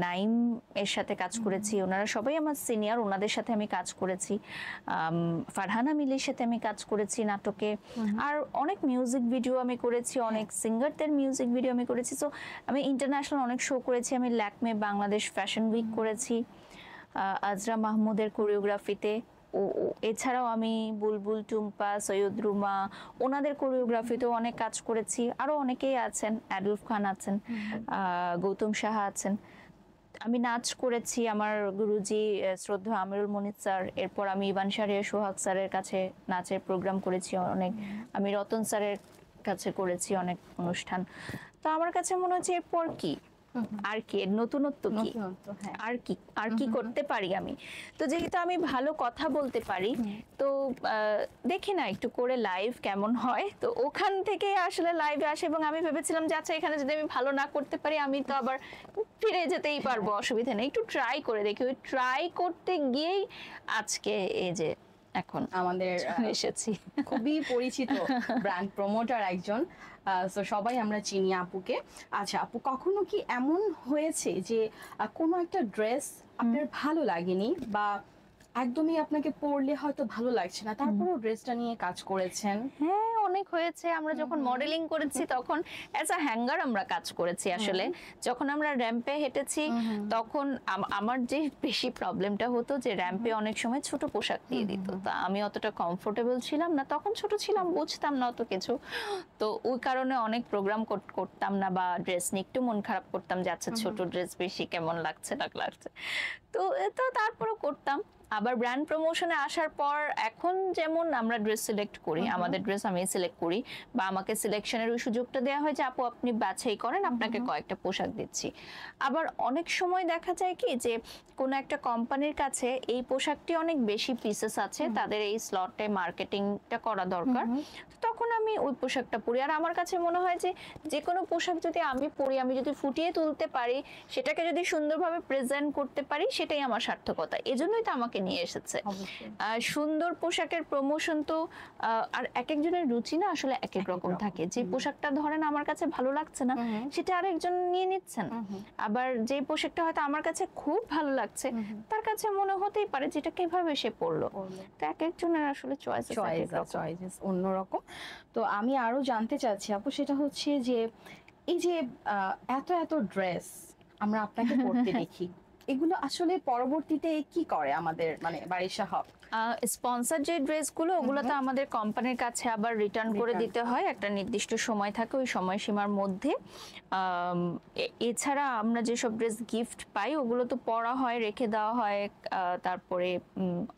নাইম এর সাথে কাজ করেছি, ওনারা সবাই আমার সিনিয়র, ওনাদের সাথে আমি কাজ করেছি, ফারহানা মিলির সাথে আমি কাজ করেছি নাটকে, আর অনেক মিউজিক ভিডিও আমি করেছি, অনেক সিঙ্গারদের মিউজিক ভিডিও আমি করেছি। সো আমি ইন্টারন্যাশনাল অনেক শো করেছি, আমি ল্যাকমে বাংলাদেশ ফ্যাশন উইক করেছি আজরা মাহমুদের কোরিওগ্রাফিতে। এছাড়াও আমি বুলবুল, টুম্পা, সৈয়দ রুমা ওনাদের কোরিওগ্রাফিতেও অনেক কাজ করেছি, আরো অনেকেই আছেন, অ্যাডলফ খান আছেন, গৌতম সাহা আছেন। আমি নাচ করেছি, আমার গুরুজি শ্রদ্ধা আমিরুল মনির স্যার, এরপর আমি ইভান শাহরিয়ার সোহাগ স্যারের কাছে নাচের প্রোগ্রাম করেছি অনেক, আমি রতন স্যারের কাছে করেছি অনেক অনুষ্ঠান। তো আমার কাছে মনে হচ্ছে এরপর কি, আর কি এর নতুনত্ব কি, আর কি করতে পারি আমি। তো যেহেতু আমি ভালো কথা বলতে পারি, তো দেখি না একটু করে লাইভ কেমন হয়, তো ওখান থেকে আসলে লাইভে আসে, এবং আমি ভেবেছিলাম যে আচ্ছা এখানে যদি আমি ভালো না করতে পারি আমি তো আবার ফিরে যেতেই পারবো, অসুবিধা নেই, একটু ট্রাই করে দেখি। ওই ট্রাই করতে গিয়েই আজকে এই যে এখন আমাদের এসেছি। খুবই পরিচিত ব্র্যান্ড প্রমোটার একজন, তো সবাই আমরা চিনি আপুকে। আচ্ছা আপু, কখনো কি এমন হয়েছে যে কোনো একটা ড্রেস আপনার ভালো লাগেনি, বা একদমই আপনাকে পরলে হয়তো ভালো লাগছে না, তারপরও ড্রেসটা নিয়ে কাজ করেছেন? হ্যাঁ, অনেক হয়েছে। আমরা যখন মডেলিং করেছি তখন অ্যাজ আ হ্যাঙ্গার আমরা কাজ করেছি আসলে। যখন আমরা র্যাম্পে হেঁটেছি তখন আমার যে বেশি প্রবলেমটা হতো যে র্যাম্পে অনেক সময় ছোট পোশাক দিয়ে দিত, তা আমি অতটা কমফোর্টেবল ছিলাম না, তখন ছোট ছিলাম, বুঝতাম না অত কিছু, তো ওই কারণে অনেক প্রোগ্রাম করতাম না, বা ড্রেস নিয়ে একটু মন খারাপ করতাম যে আচ্ছা ছোট ড্রেস বেশি কেমন লাগছে না লাগছে, তো তারপরও করতাম। আবার ব্র্যান্ড প্রমোশনে আসার পর এখন যেমন আমরা ড্রেস সিলেক্ট করি, আমাদের ড্রেস আমি সিলেক্ট করি, বা আমাকে সিলেকশনের ওই সুযোগটা দেওয়া হয় যে আপু আপনি বাছাই করেন, আপনাকে কয়েকটা পোশাক দিচ্ছি। আবার অনেক সময় দেখা যায় কি যে কোনো একটা কোম্পানির কাছে এই পোশাকটি অনেক বেশি পিসেস আছে, তাদের এই স্লটে মার্কেটিংটা করা দরকার, তখন আমি ওই পোশাকটা পরি। আর আমার কাছে মনে হয় যে যে কোনো পোশাক যদি আমি পরি, আমি যদি ফুটিয়ে তুলতে পারি, সেটাকে যদি সুন্দরভাবে প্রেজেন্ট করতে পারি, সেটাই আমার সার্থকতা। এজন্যই তো আমাকে নিয়ে এসেছে। সুন্দর পোশাকের প্রমোশন তো আর এক একজনের রুচি না আসলে এক এক রকম থাকে। যে পোশাকটা ধরেন আমার কাছে ভালো লাগছে না, সেটা আরেকজন নিয়ে নিচ্ছেন। আবার যে পোশাকটা হয়তো আমার কাছে খুব ভালো লাগছে, তার কাছে মনে হতেই পারে যেটা কিভাবে সে পরলো। তো এক একজনের আসলে চয়েস অন্যরকম। তো আমি আরো জানতে চাচ্ছি আপু, সেটা হচ্ছে যে এই যে এত এত ড্রেস আমরা আপনাকে পরতে দেখি, এগুলো আসলে পরবর্তীতে কি করে আমাদের, মানে বারিশা হক? স্পন্সর যে ড্রেসগুলো, ওগুলো তো আমাদের কোম্পানির কাছে আবার রিটার্ন করে দিতে হয়, একটা নির্দিষ্ট সময় থাকে, ওই সময়সীমার মধ্যে। এছাড়া আমরা যেসব ড্রেস গিফট পাই ওগুলো তো পরা হয়, রেখে দেওয়া হয়, তারপরে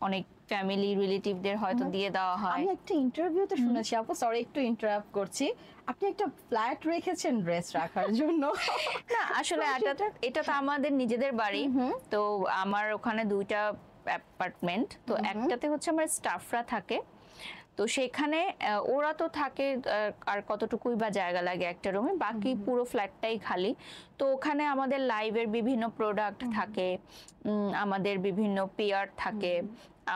অনেক ফ্যামিলি রিলেটিভদের হয়তো দিয়ে দেওয়া হয়। আমি একটা ইন্টারভিউতে শুনেছি আপু, সরি একটু ইন্টারাপ্ট করছি, আপনি একটা ফ্ল্যাট রেখেছেন ড্রেস রাখার জন্য। না আসলে এটা তো আমাদের নিজেদের বাড়ি, তো আমার ওখানে দুইটা অ্যাপার্টমেন্ট, তো একটাতে হচ্ছে আমার স্টাফরা থাকে, তো সেখানে ওরা তো থাকে, আর কতটুকুই বা জায়গা লাগে একটা রুমে, বাকি পুরো ফ্ল্যাটটাই খালি। তো ওখানে আমাদের লাইভের বিভিন্ন প্রোডাক্ট থাকে, আমাদের বিভিন্ন পিয়ার থাকে,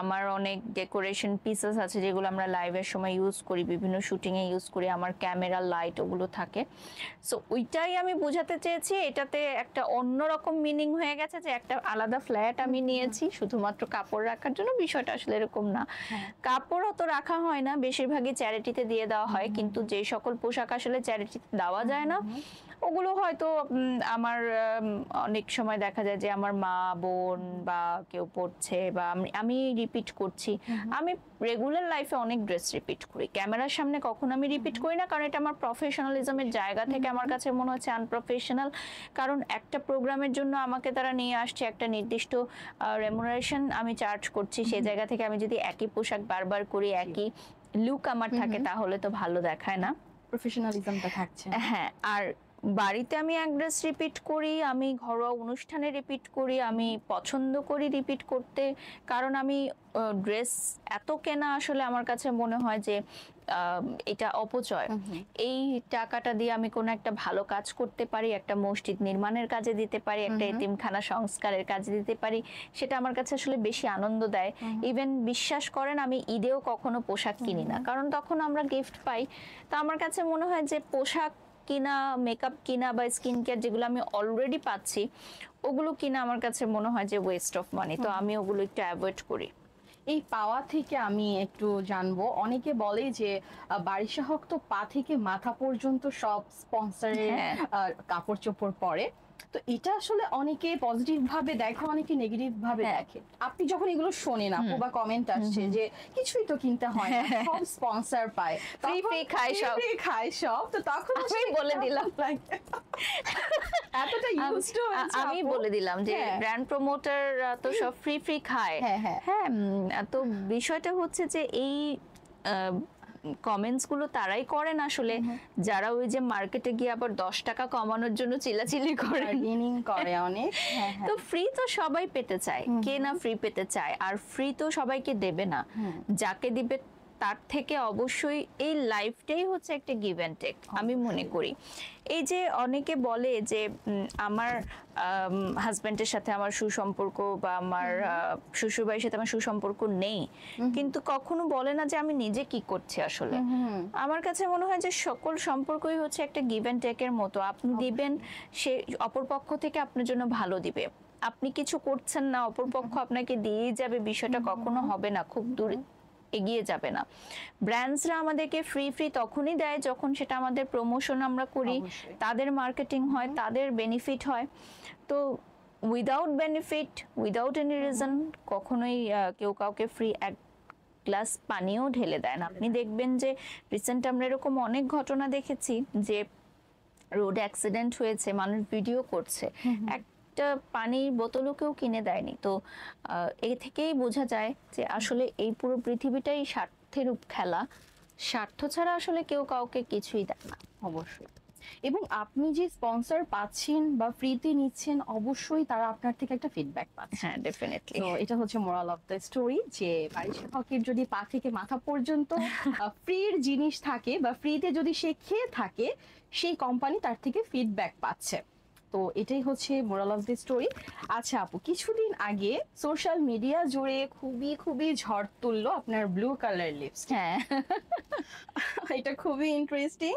আমার অনেক ডেকোরেশন পিসেস আছে যেগুলো আমরা লাইভের সময় ইউজ করি, বিভিন্ন শুটিং এ ইউজ করি, আমার ক্যামেরা লাইট ওগুলো থাকে। সো ওইটাই আমি বোঝাতে চেয়েছি, এটাতে একটা অন্যরকম মিনিং হয়ে গেছে যে একটা আলাদা ফ্ল্যাট আমি নিয়েছি শুধুমাত্র কাপড় রাখার জন্য। বিষয়টা আসলে এরকম না, কাপড়ও তো রাখা হয় না, বেশিরভাগই চ্যারিটিতে দিয়ে দেওয়া হয়, কিন্তু যে সকল পোশাক আসলে চ্যারিটিতে দেওয়া যায় না ওগুলো হয়তো আমার অনেক সময় দেখা যায় যে আমার মা বোন বা কেউ পড়ছে, বা আমি রিপিট করছি। আমি রেগুলার লাইফে অনেক ড্রেস রিপিট করি, ক্যামেরার সামনে কখনো আমি রিপিট করি না, কারণ এটা আমার প্রফেশনালিজমের জায়গা থেকে আমার কাছে মনে হচ্ছে আনপ্রফেশনাল। কারণ একটা প্রোগ্রামের জন্য আমাকে তারা নিয়ে আসছে, একটা নির্দিষ্ট রেমুনারেশন আমি চার্জ করছি, সেই জায়গা থেকে আমি যদি একই পোশাক বারবার করি, একই লুক আমার থাকে, তাহলে তো ভালো দেখায় না, প্রফেশনালিজমটা থাকছে। হ্যাঁ, আর বাড়িতে আমি এক ড্রেস রিপিট করি, আমি ঘরোয়া অনুষ্ঠানে রিপিট করি, আমি পছন্দ করি রিপিট করতে, কারণ আমি ড্রেস এত কেনা আসলে আমার কাছে মনে হয় যে এটা অপচয়। এই টাকাটা দিয়ে আমি কোনো একটা ভালো কাজ করতে পারি, একটা মসজিদ নির্মাণের কাজে দিতে পারি, একটা এতিমখানা সংস্কারের কাজে দিতে পারি, সেটা আমার কাছে আসলে বেশি আনন্দ দেয়। ইভেন বিশ্বাস করেন আমি ঈদেও কখনো পোশাক কিনি না, কারণ তখন আমরা গিফট পাই। তো আমার কাছে মনে হয় যে পোশাক কিনা, মেকআপ কিনা বা স্কিন কেয়ার যেগুলো আমি অলরেডি পাচ্ছি, ওগুলো কিনা আমার কাছে মনে হয় যে ওয়েস্ট অফ মানি। তো আমি ওগুলো একটু অ্যাভয়েড করি। এই পাওয়া থেকে আমি একটু জানবো, অনেকে বলে যে বারিশা হক তো পা থেকে মাথা পর্যন্ত সব স্পন্সরের হ্যাঁ। কাপড় চোপড় পরে, তো এটা আসলে অনেকে পজিটিভ ভাবে দেখে, অনেকে নেগেটিভ ভাবে হ্যাঁ। দেখে। আপনি যখন এগুলো শোনেন আপু বা কমেন্ট আসছে যে কিছুই তো কিনতে হয় না, সব স্পন্সর পায়, free খায় সব। free খায় সব, তো তখন আমি আসলে বলে কেমন দিলাম। লাগে? এতটা ইউজ টু হয়েছে আমি আপু। বলে দিলাম যে হ্যাঁ। ব্র্যান্ড প্রমোটার তো সব ফ্রি খায়। হ্যাঁ, হ্যাঁ। হ্যাঁ, তো বিষয়টা হচ্ছে যে এই কমেন্টস গুলো তারাই করেন আসলে যারা ওই যে মার্কেটে গিয়ে আবার 10 টাকা কমানোর জন্য চিল্লাচিল্লি করেন। বার্গেনিং করে অনেক। হ্যাঁ, হ্যাঁ। তো ফ্রি তো সবাই পেতে চায়, কে না ফ্রি পেতে চায়, আর ফ্রি তো সবাইকে দেবে না। যাকে দিবে তার থেকে অবশ্যই এই লাইফটাই হচ্ছে একটা গিভ অ্যান্ড টেক আমি মনে করি। এই যে অনেকে বলে যে আমার হাজবেন্ডের সাথে আমার সুসম্পর্ক বা আমার শ্বশুরবাড়ির সাথে আমার সুসম্পর্ক নেই, কিন্তু কখনো বলে না যে আমি নিজে কি করছি আসলে। আমার কাছে মনে হয় যে সকল সম্পর্কই হচ্ছে একটা গিভ অ্যান্ড টেকের মতো। আপনি দিবেন, সে অপরপক্ষ থেকে আপনার জন্য ভালো দিবে। আপনি কিছু করছেন না, অপরপক্ষ আপনাকে দিয়েই যাবে, বিষয়টা কখনো হবে না, খুব দূরে এগিয়ে যাবে না। ব্র্যান্ডসরা আমাদেরকে ফ্রি তখনই দেয় যখন সেটা আমাদের প্রমোশন আমরা করি, অবশ্যই। তাদের মার্কেটিং হয়, তাদের বেনিফিট হয়। তো without benefit, without any reason কখনোই কেউ কাউকে ফ্রি এক গ্লাস পানিও ঢেলে দেয় না। আপনি দেখবেন যে রিসেন্ট আমরা এরকম অনেক ঘটনা দেখেছি যে রোড অ্যাক্সিডেন্ট হয়েছে, মানুষ ভিডিও করছে, একটা পানির বোতলও কেউ কিনে দেয়নি। তো এ থেকেই বোঝা যায় যে আসলে এই পুরো পৃথিবীটাই স্বার্থের খেলা, স্বার্থ ছাড়া আসলে কেউ কাউকে কিছুই দেয় না। অবশ্যই। এবং আপনি যে স্পন্সর পাচ্ছেন বা ফ্রিতে নিচ্ছেন, অবশ্যই তারা আপনার থেকে একটা ফিডব্যাক পাচ্ছে। হ্যাঁ, ডেফিনেটলি। তো এটা হচ্ছে মোরাল অফ দ্য স্টোরি, যে বারিশা হকের যদি পা থেকে মাথা পর্যন্ত ফ্রির জিনিস থাকে বা ফ্রিতে যদি সে খেয়ে থাকে, সেই কোম্পানি তার থেকে ফিডব্যাক পাচ্ছে। তো এটাই হচ্ছে মোরাল অফ দ্য স্টোরি। আচ্ছা আপু, কিছুদিন আগে সোশ্যাল মিডিয়া জুড়ে খুবই ঝড় তুললো আপনার ব্লু কালার লিপস্টিক। হ্যাঁ, এটা খুবই ইন্টারেস্টিং।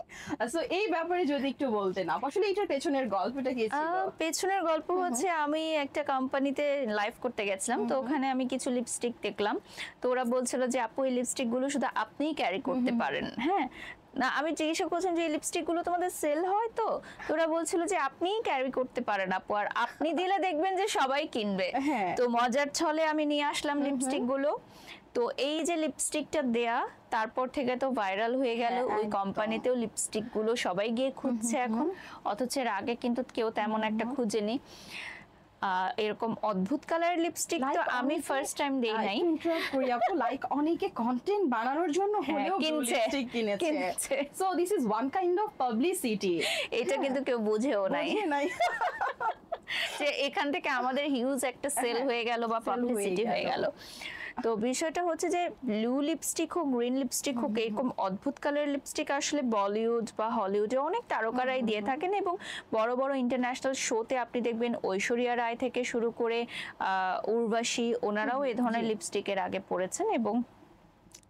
সো এই ব্যাপারে যদি একটু বলতেন আপু, আসলে এটার পেছনের গল্পটা কি ছিল? পেছনের গল্প হচ্ছে আমি একটা কোম্পানিতে লাইভ করতে গেছিলাম, তো ওখানে আমি কিছু লিপস্টিক দেখলাম। তো ওরা বলছিল যে আপু এই লিপস্টিক গুলো শুধু আপনিই ক্যারি করতে পারেন। হ্যাঁ, না আমি জিজ্ঞাসা করছিলাম যে এই লিপস্টিক গুলো তোমাদের সেল হয়? তো ওরা বলছিল যে আপনিই ক্যারি করতে পারেন আপু, আর আপনি দিলে দেখবেন যে সবাই কিনবে। হ্যাঁ। তো মজার ছলে আমি নিয়ে আসলাম লিপস্টিক গুলো। তো এই যে লিপস্টিকটা দেয়া, তারপর থেকে তো ভাইরাল হয়ে গেল। হ্যাঁ, ওই একদম। কোম্পানিতেও লিপস্টিক গুলো সবাই গিয়ে খুঁজছে এখন, অথচ এর আগে কিন্তু কেউ তেমন একটা খুঁজেনি। এরকম অদ্ভুত কালারের লিপস্টিক তো আমি ফার্স্ট টাইম দেই নাই। ইন্টারাপ্ট করি আপু, লাইক অনেকে কন্টেন্ট বানানোর জন্য হ্যাঁ, হলেও কিনছে। লিপস্টিক কিনেছে। কিনছে। So this is one kind of publicity. এটা কিন্তু কেউ বুঝেও নাই নাই। যে এখান থেকে আমাদের হিউজ একটা সেল হয়ে গেল বা Sell হয়ে পাবলিসিটি হয়ে গেল। গেল। তো বিষয়টা হচ্ছে যে ব্লু লিপস্টিক হোক, গ্রিন লিপস্টিক হোক, এরকম অদ্ভুত কালারের লিপস্টিক আসলে বলিউড বা হলিউডে অনেক তারকারাই দিয়ে থাকেন, এবং বড় বড় ইন্টারন্যাশনাল শোতে আপনি দেখবেন ঐশ্বরিয়া রায় থেকে শুরু করে উর্বশী, ওনারাও এই ধরনের লিপস্টিকের আগে পড়েছেন, এবং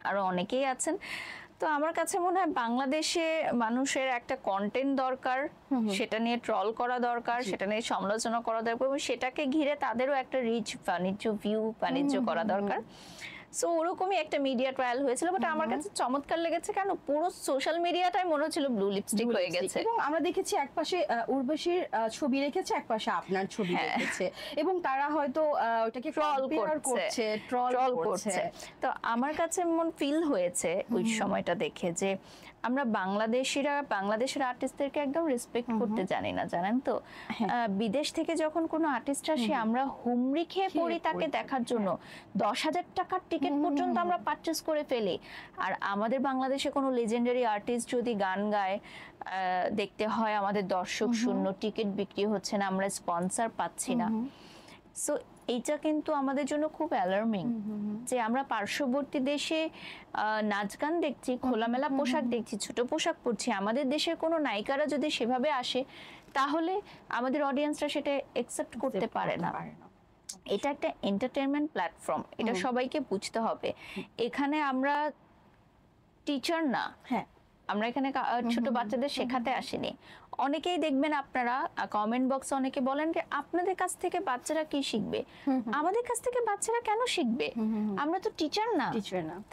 আরো অনেকেই আছেন। তো আমার কাছে মনে হয় বাংলাদেশে মানুষের একটা কন্টেন্ট দরকার, সেটা নিয়ে ট্রল করা দরকার, সেটা নিয়ে সমালোচনা করা দরকার, এবং সেটাকে ঘিরে তাদেরও একটা রিচ বাণিজ্য করা দরকার। সো ওরকমই একটা মিডিয়া ট্রায়াল হয়েছিল, বাট আমার কাছে চমৎকার লেগেছে। কেন পুরো সোশ্যাল মিডিয়াটাই মনে হচ্ছিল ব্লু লিপস্টিক হয়ে গেছে। এবং আমরা দেখেছি একপাশে উর্বশীর ছবি রেখেছে, একপাশে আপনার ছবি রেখেছে, এবং তারা হয়তো ওটাকে ট্রল compare করছে, ট্রল করছে। তো আমার কাছে মন ফিল হয়েছে ওই সময়টা দেখে যে আমরা বাংলাদেশের আর্টিস্টদেরকে একদম রেসপেক্ট করতে জানি না, জানেন তো। বিদেশ থেকে যখন কোনো আর্টিস্ট আসে, আমরা হুমড়ি খেয়ে পড়ি তাকে দেখার জন্য। 10,000 টাকার টিকিট পর্যন্ত আমরা পারচেজ করে ফেলি। আর আমাদের বাংলাদেশে কোনো লেজেন্ডারি আর্টিস্ট যদি গান গায়, দেখতে হয় আমাদের দর্শক শূন্য, টিকিট বিক্রি হচ্ছে না, আমরা স্পন্সর পাচ্ছি না। সো এইটা কিন্তু আমাদের জন্য খুব অ্যালার্মিং, যে আমরা পার্শ্ববর্তী দেশে নাচ গান দেখছি, খোলামেলা পোশাক দেখছি, ছোট পোশাক পরছি, আমাদের দেশের কোনো নায়িকারা যদি সেভাবে আসে তাহলে আমাদের অডিয়েন্সরা সেটা একসেপ্ট করতে পারে না। এটা একটা এন্টারটেইনমেন্ট প্ল্যাটফর্ম, এটা সবাইকে বুঝতে হবে। এখানে আমরা টিচার না, হ্যাঁ আমরা এখানে ছোট বাচ্চাদের শেখাতে আসিনি। অনেকেই দেখবেন আপনারা কমেন্ট বক্সে অনেকে বলেন যে আপনাদের কাছ থেকে বাচ্চারা কি শিখবে, আমাদের কাছ থেকে বাচ্চারা কেন শিখবে, আমরা তো টিচার না।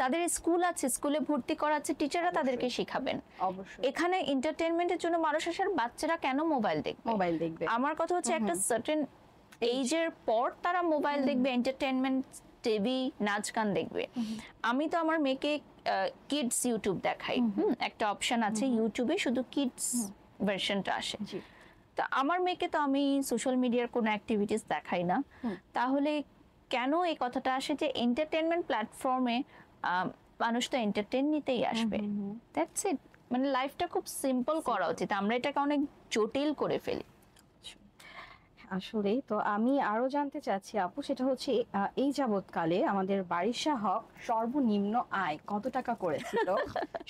তাদের স্কুল আছে, স্কুলে ভর্তি করাচ্ছে, টিচাররা তাদেরকে শিখাবেন। অবশ্যই এখানে এন্টারটেইনমেন্টের জন্য মানুষ আসার, বাচ্চারা কেন মোবাইল দেখবে? আমার কথা হচ্ছে একটা সার্টেন এইজের পর তারা মোবাইল দেখবে, এন্টারটেইনমেন্ট, টিভি, নাচ গান দেখবে। আমি তো আমার মেয়েকে কিডস ইউটিউব দেখাই, একটা অপশন আছে ইউটিউবে শুধু কিডস ভার্সনটা আসে। তা আমার মেয়েকে তো আমি সোশ্যাল মিডিয়ার কোনো অ্যাক্টিভিটিস দেখাই না। তাহলে কেন এই কথাটা আসে যে এন্টারটেইনমেন্ট প্ল্যাটফর্মে মানুষ তো এন্টারটেইন নিতেই আসবে, দ্যাটস ইট। মানে লাইফটা খুব সিম্পল করা উচিত, আমরা এটাকে অনেক জটিল করে ফেলি। আসলেই তো আমি আরো জানতে চাচ্ছি আপু, সেটা হচ্ছে এই যাবৎকালে আমাদের বারিশা হক সর্বনিম্ন আয় কত টাকা করেছিল?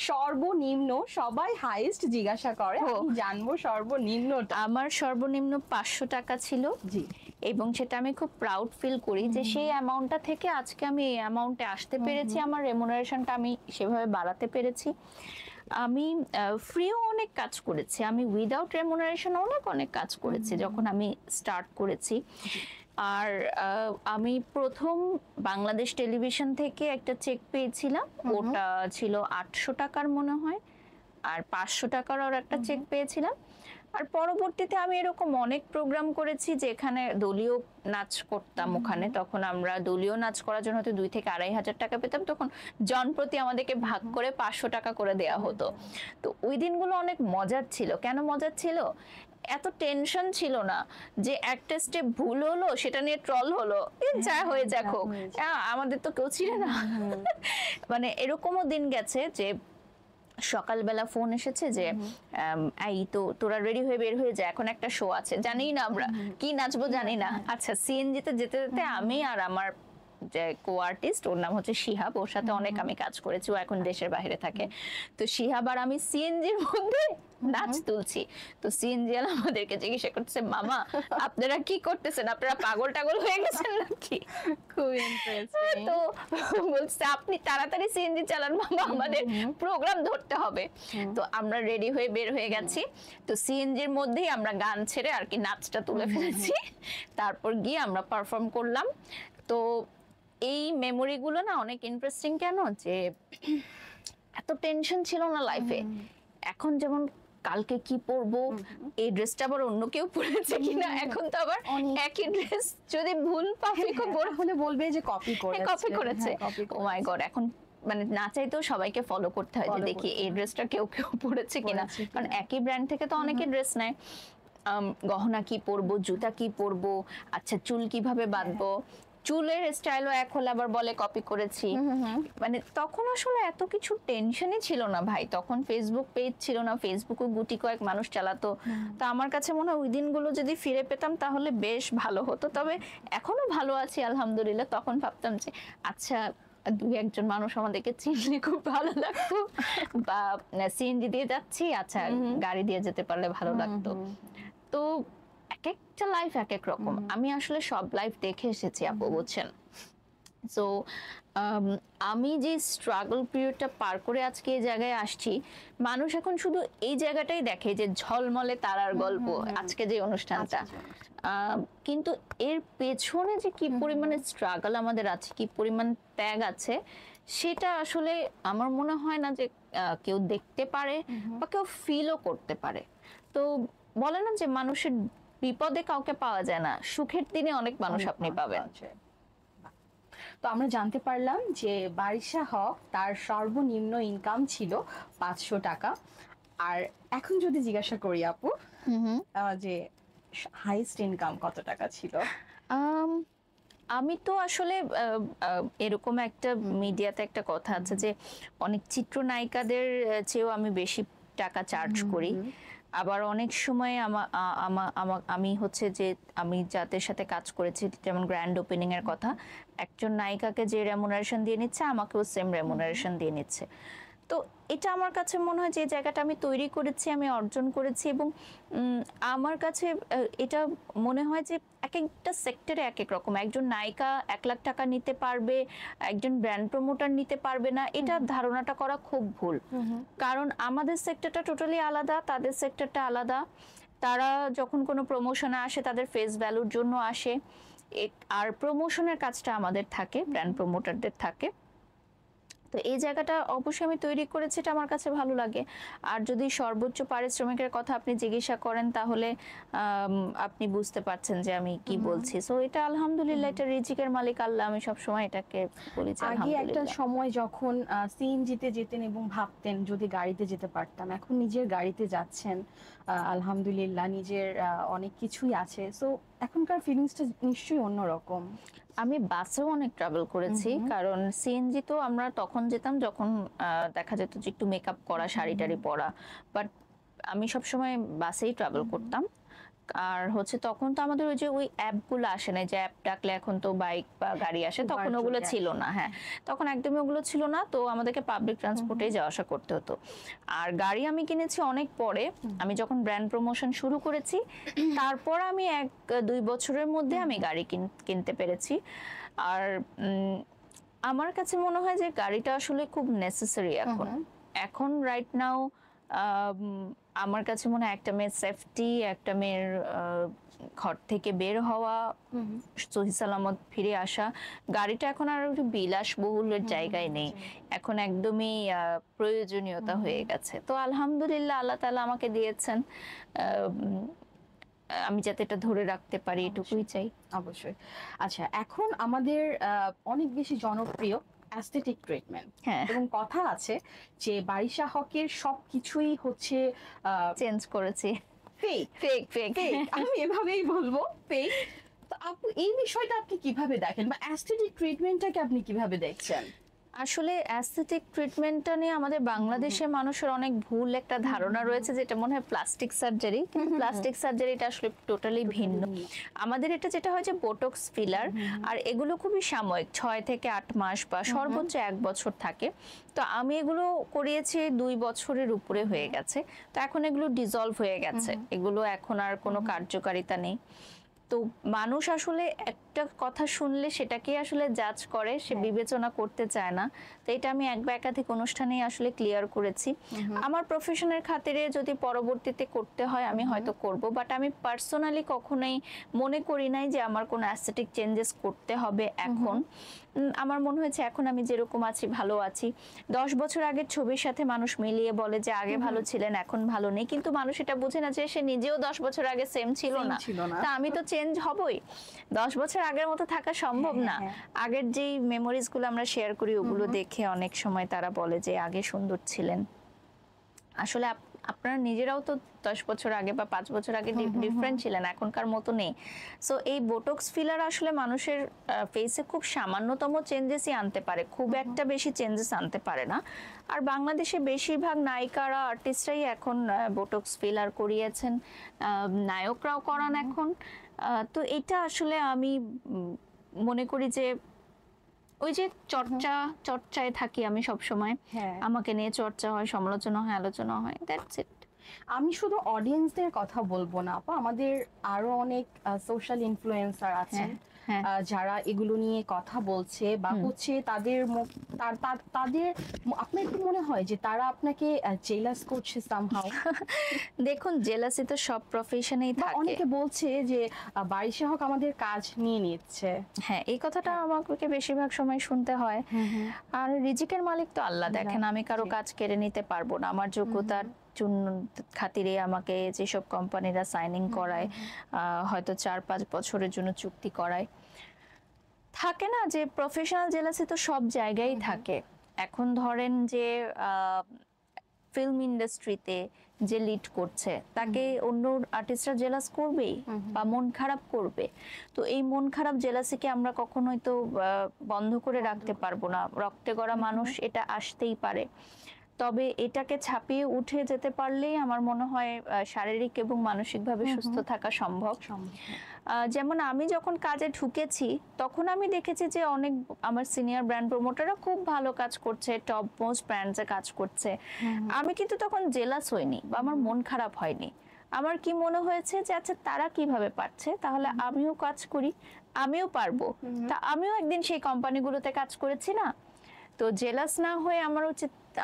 সর্বনিম্ন, সবাই হাইস্ট জিজ্ঞাসা করে, আমি জানবো সর্বনিম্নটা। আমার সর্বনিম্ন 500 টাকা ছিল, জি, এবং সেটা আমি খুব প্রাউড ফিল করি যে সেই অ্যামাউন্টটা থেকে আজকে আমি এই অ্যামাউন্টে আসতে পেরেছি, আমার রেমুনারেশনটা আমি সেভাবে বাড়াতে পেরেছি। আমি ফ্রিও অনেক কাজ করেছি, আমি উইদাউট রেমুনারেশন অনেক কাজ করেছি যখন আমি স্টার্ট করেছি। আর আমি প্রথম বাংলাদেশ টেলিভিশন থেকে একটা চেক পেয়েছিলাম, ওটা ছিল 800 টাকার মনে হয়, আর 500 টাকার আর একটা চেক পেয়েছিলাম। আর পরবর্তীতে আমি এরকম অনেক প্রোগ্রাম করেছি যেখানে দলীয় নাচ করতাম। ওখানে তখন আমরা দলীয় নাচ করার জন্য হয়তো 2 থেকে 2,500 টাকা পেতাম, তখন জনপ্রতি আমাদেরকে ভাগ করে 500 টাকা করে দেয়া হতো। তো ওই দিনগুলো অনেক মজার ছিল। কেন মজার ছিল? এত টেনশন ছিল না যে একটা স্টেপ ভুল হলো সেটা নিয়ে ট্রল হলো, যা হয়ে যাক হোক, আমাদের তো কেউ ছিল না। মানে এরকমও দিন গেছে যে সকালবেলা ফোন এসেছে যে এই তো তোরা রেডি হয়ে বের হয়ে যা, এখন একটা শো আছে, জানি না আমরা কি নাচবো জানি না। আচ্ছা, সিএনজিতে যেতে যেতে আমি আর আমার যে কো আর্টিস্ট, ওর নাম হচ্ছে শিহাব, ওর সাথে অনেক আমি কাজ করেছি, ও এখন দেশের বাইরে থাকে। তো শিহাব আর আমি সিএনজির মধ্যে নাচ তুলছি। তো সিএনজি আমাদেরকে জিজ্ঞাসা করছে, মামা আপনারা কি করতেছেন, আপনারা পাগল টাগল হয়ে গেছেন নাকি? খুব ইন্টারেস্টিং। তো বলছে আপনি তাড়াতাড়ি সিএনজি চালান মামা, আমাদের প্রোগ্রাম ধরতে হবে। তো আমরা রেডি হয়ে বের হয়ে গেছি। তো সিএনজির মধ্যেই আমরা গান ছেড়ে আর কি নাচটা তুলে ফেলেছি, তারপর গিয়ে আমরা পারফর্ম করলাম। তো এই মেমোরিগুলো না অনেক ইন্টারেস্টিং। কেন যে এত টেনশন ছিল না লাইফে। এখন যেমন কালকে কি পরবো, এই ড্রেসটা আবার অন্য কেউ পরেছে কিনা, এখন তো আবার একই ড্রেস যদি ভুল পাফিকও হলে বলবে যে কপি করেছে। ও মাই গড, এখন মানে না চাইতেও সবাইকে ফলো করতে হয় যে দেখি এই ড্রেসটা কেউ পরেছে কিনা, কারণ একই ব্র্যান্ড থেকে তো অনেকে ড্রেস নেয়। গহনা কি পরবো, জুতা কি পরবো, আচ্ছা চুল কিভাবে বাঁধবো, চুলের স্টাইলও এক হলে আবার বলে কপি করেছি। মানে তখন আসলে এত কিছু টেনশনই ছিল না ভাই, তখন ফেসবুক পেজ ছিল না, ফেসবুকে গুটি কয়েক মানুষ চালাতো। তো আমার কাছে মনে হয় ওই দিনগুলো যদি ফিরে পেতাম তাহলে বেশ ভালো হতো। তবে এখনো ভালো আছি আলহামদুলিল্লাহ। তখন ভাবতাম যে আচ্ছা 2-1 মানুষ আমাদেরকে চিনলে খুব ভালো লাগতো, বা সিএনজি দিয়ে যাচ্ছি, আচ্ছা গাড়ি দিয়ে যেতে পারলে ভালো লাগতো। তো এক একটা লাইফ এক এক রকম। আমি আসলে সব লাইফ দেখে এসেছি আপু, বুঝছেন। সো আমি যে স্ট্রাগল পিরিয়ডটা পার করে আজকে এই জায়গায় আসছি, মানুষ এখন শুধু এই জায়গাটাই দেখে যে ঝলমলে তারার গল্প, আজকে যে অনুষ্ঠানটা, কিন্তু এর পেছনে যে কি পরিমাণে স্ট্রাগল আমাদের আছে, কি পরিমাণ ত্যাগ আছে, সেটা আসলে আমার মনে হয় না যে কেউ দেখতে পারে বা কেউ ফিলও করতে পারে। তো বলে না যে মানুষের বিপদে কাউকে পাওয়া যায় না, সুখের দিনে অনেক মানুষ আপনি পাবেন। তো আমরা জানতে পারলাম যে বারিশা হক তার সর্বনিম্ন ইনকাম ছিল 500 টাকা। আর এখন যদি জিজ্ঞাসা করি আপু, যে হাইস্ট ইনকাম কত টাকা ছিল? আমি তো আসলে এরকম একটা মিডিয়াতে একটা কথা আছে যে অনেক চিত্রনায়িকাদের চেয়েও আমি বেশি টাকা চার্জ করি। আবার অনেক সময় আমি হচ্ছে যে আমি যাদের সাথে কাজ করেছি, যেমন গ্র্যান্ড ওপেনিং এর কথা, একজন নায়িকাকে যে রেমুনারেশন দিয়ে নিচ্ছে আমাকেও সেম রেমুনারেশন দিয়ে নিচ্ছে। তো এটা আমার কাছে মনে হয় যে জায়গাটা আমি তৈরি করেছি, আমি অর্জন করেছি, এবং আমার কাছে এটা মনে হয় যে এক একটা সেক্টরে এক এক রকম। একজন নায়িকা 1 লাখ টাকা নিতে পারবে, একজন ব্র্যান্ড প্রমোটার নিতে পারবে না, এটা ধারণাটা করা খুব ভুল। কারণ আমাদের সেক্টরটা টোটালি আলাদা, তাদের সেক্টরটা আলাদা। তারা যখন কোনো প্রমোশনে আসে তাদের ফেস ভ্যালুর জন্য আসে, আর প্রমোশনের কাজটা আমাদের থাকে, ব্র্যান্ড প্রমোটারদের থাকে। তো এই জায়গাটা অবশ্যই আমি তৈরি করেছি, এটা আমার কাছে ভালো লাগে। আর যদি সর্বোচ্চ পারিশ্রমিকের কথা আপনি জিজ্ঞাসা করেন, তাহলে আপনি বুঝতে পারছেন যে আমি কি বলছি। সো এটা আলহামদুলিল্লাহ, এটা রিজিকের মালিক আল্লাহ, আমি সব সময় এটাকে বলি যে আগে একটা আলহামদুলিল্লাহ। সময় যখন সিএনজিতে যেতেন এবং ভাবতেন যদি গাড়িতে যেতে পারতাম, এখন নিজের গাড়িতে যাচ্ছেন, আলহামদুলিল্লাহ নিজের অনেক কিছুই আছে। সো এখনকার ফিলিংসটা নিশ্চয়ই অন্যরকম। আমি বাসেও অনেক ট্রাভেল করেছি, কারণ সিএনজি তো আমরা তখন যেতাম যখন দেখা যেত যে একটু মেকআপ করা, শাড়ি টাড়ি পরা, বাট আমি সবসময় বাসেই ট্রাভেল করতাম। আর হচ্ছে তখন তো আমাদের ওই যে ওই অ্যাপগুলো আসে না, যে অ্যাপ ডাকলে এখন তো বাইক বা গাড়ি আসে, তখন Uber ওগুলো চলে ছিল আসে। না। হ্যাঁ, তখন একদমই ওগুলো ছিল না, তো আমাদেরকে পাবলিক ট্রান্সপোর্টেই যাওয়া আসা করতে হতো। আর গাড়ি আমি কিনেছি অনেক পরে, আমি যখন ব্র্যান্ড প্রমোশন শুরু করেছি তারপর আমি 1-2 বছরের মধ্যে আমি গাড়ি কিনতে পেরেছি। আর আমার কাছে মনে হয় যে গাড়িটা আসলে খুব নেসেসারি এখন। এখন রাইট নাও আমার কাছে মনে হয় একটা মেয়ের সেফটি, একটা মেয়ের ঘর থেকে বের হওয়া, সহি সালামত ফিরে আসা, গাড়িটা এখন আর একটু বিলাসবহুলের জায়গায় নেই, এখন একদমই প্রয়োজনীয়তা হয়ে গেছে। তো আলহামদুলিল্লাহ, আল্লাহ তাআলা আমাকে দিয়েছেন, আমি যাতে এটা ধরে রাখতে পারি, এটুকুই চাই। অবশ্যই। আচ্ছা, এখন আমাদের অনেক বেশি জনপ্রিয় অ্যাস্থেটিক ট্রিটমেন্ট, হ্যাঁ, এবং কথা আছে যে বারিশা হকের সবকিছুই হচ্ছে চেঞ্জ করেছি। ফেক ফেক ফেক ফেক, আমি এভাবেই বলবো, ফেক। তো আপু এই বিষয়টা আপনি কিভাবে দেখেন, বা অ্যাস্থেটিক ট্রিটমেন্টটাকে আপনি কিভাবে দেখছেন? আসলে অ্যাস্থেটিক ট্রিটমেন্টটা নিয়ে আমাদের বাংলাদেশের মানুষের অনেক ভুল একটা ধারণা রয়েছে, যেটা মনে হয় প্লাস্টিক সার্জারি, কিন্তু প্লাস্টিক সার্জারিটা আসলে টোটালি ভিন্ন। আমাদের এটা যেটা হয় যে বোটক্স ফিলার, আর এগুলো খুবই সাময়িক, 6 থেকে 8 মাস বা সর্বোচ্চ 1 বছর থাকে। তো আমি এগুলো করিয়েছি 2 বছরের উপরে হয়ে গেছে, তো এখন এগুলো ডিজলভ হয়ে গেছে, এগুলো এখন আর কোনো কার্যকারিতা নেই। তো মানুষ আসলে একটা কথা শুনলে সেটাকে আসলে জাজ করে, সে বিবেচনা করতে চায় না। তো এটা আমি এক বা একাধিক অনুষ্ঠানেই আসলে ক্লিয়ার করেছি। আমার প্রফেশনের খাতিরে যদি পরবর্তীতে করতে হয় আমি হয়তো করব, বাট আমি পার্সোনালি কখনোই মনে করি নাই যে আমার কোনো অ্যাস্থেটিক চেঞ্জেস করতে হবে এখন। আমার মনে হয়েছে এখন আমি যেরকম আছি ভালো আছি। 10 বছর আগের ছবির সাথে মানুষ মিলিয়ে বলে যে আগে ভালো ছিলেন, এখন ভালো নেই, কিন্তু মানুষ এটা বুঝে না যে সে নিজেও 10 বছর আগে সেম ছিল না। তা আমি তো চেঞ্জ হবই, 10 বছর আগের মতো থাকা সম্ভব না। আগের যেই মেমোরিজ গুলো আমরা শেয়ার করি ওগুলো দেখে অনেক সময় তারা বলে যে আগে সুন্দর ছিলেন। আসলে আপনারা নিজেরাও তো 10 বছর আগে বা 5 বছর আগে ডিফারেন্ট ছিলেন, এখনকার মতো নেই। সো এই বোটক্স ফিলার আসলে মানুষের ফেসে খুব সামান্যতম চেঞ্জেসই আনতে পারে, খুব একটা বেশি চেঞ্জেস আনতে পারে না। আর বাংলাদেশে বেশিরভাগ নায়িকারা, আর্টিস্টরাই এখন বোটক্স ফিলার করিয়েছেন, নায়করাও করান এখন। তো এটা আসলে আমি মনে করি যে ওই যে চর্চায় থাকি আমি সব সময়, আমাকে নিয়ে চর্চা হয়, সমালোচনা হয়, আলোচনা হয়, দ্যাটস ইট। আমি শুধু অডিয়েন্সদের কথা বলবো না আপা, আমাদের আরো অনেক সোশ্যাল ইনফ্লুয়েন্সার আছেন যারা এগুলো নিয়ে কথা বলছে, বা হচ্ছে তাদের তাদের আপনার কি মনে হয় যে তারা আপনাকে জেলাস করছে সামহাউ? দেখুন, জেলাসি তো সব প্রফেশনেই থাকে। অনেকে বলছে যে বারিশা হক আমাদের কাজ নিয়ে নিচ্ছে। হ্যাঁ, এই কথাটা আমাকে বেশিরভাগ সময় শুনতে হয়। আর রিজিকের মালিক তো আল্লাহ, দেখেন আমি কারো কাজ কেড়ে নিতে পারবো না। আমার যোগ্যতার খাতিরে আমাকে যেসব কোম্পানিরা সাইনিং করায়, হয়তো 4-5 বছরের জন্য চুক্তি করায়, থাকে না যে প্রফেশনাল জেলাসি তো সব জায়গায় থাকে। এখন ধরেন যে ফিল্ম ইন্ডাস্ট্রিতে যে লিড করছে তাকে অন্য আর্টিস্টরা জেলাস করবেই বা মন খারাপ করবে। তো এই মন খারাপ জেলাসিকে আমরা কখনোই তো বন্ধ করে রাখতে পারবো না, রক্তে গড়া মানুষ, এটা আসতেই পারে। তবে এটাকে ছাপিয়ে উঠে যেতে পারলেই আমার মনে হয় শারীরিক এবং মানসিকভাবে সুস্থ থাকা সম্ভব। যেমন আমি যখন কাজে ঢুকেছি তখন আমি দেখেছি যে অনেক আমার সিনিয়র ব্র্যান্ড প্রমোটাররা খুব ভালো কাজ করছে, টপ মোস্ট ব্র্যান্ডসে কাজ করছে। আমি কিন্তু তখন জেলাস হইনি বা আমার মন খারাপ হয়নি। আমার কি মনে হয়েছে যে আচ্ছা তারা কিভাবে পারছে, তাহলে আমিও কাজ করি, আমিও পারবো। তা আমিও একদিন সেই কোম্পানিগুলোতে কাজ করেছি না। তো জেলাস না হয়ে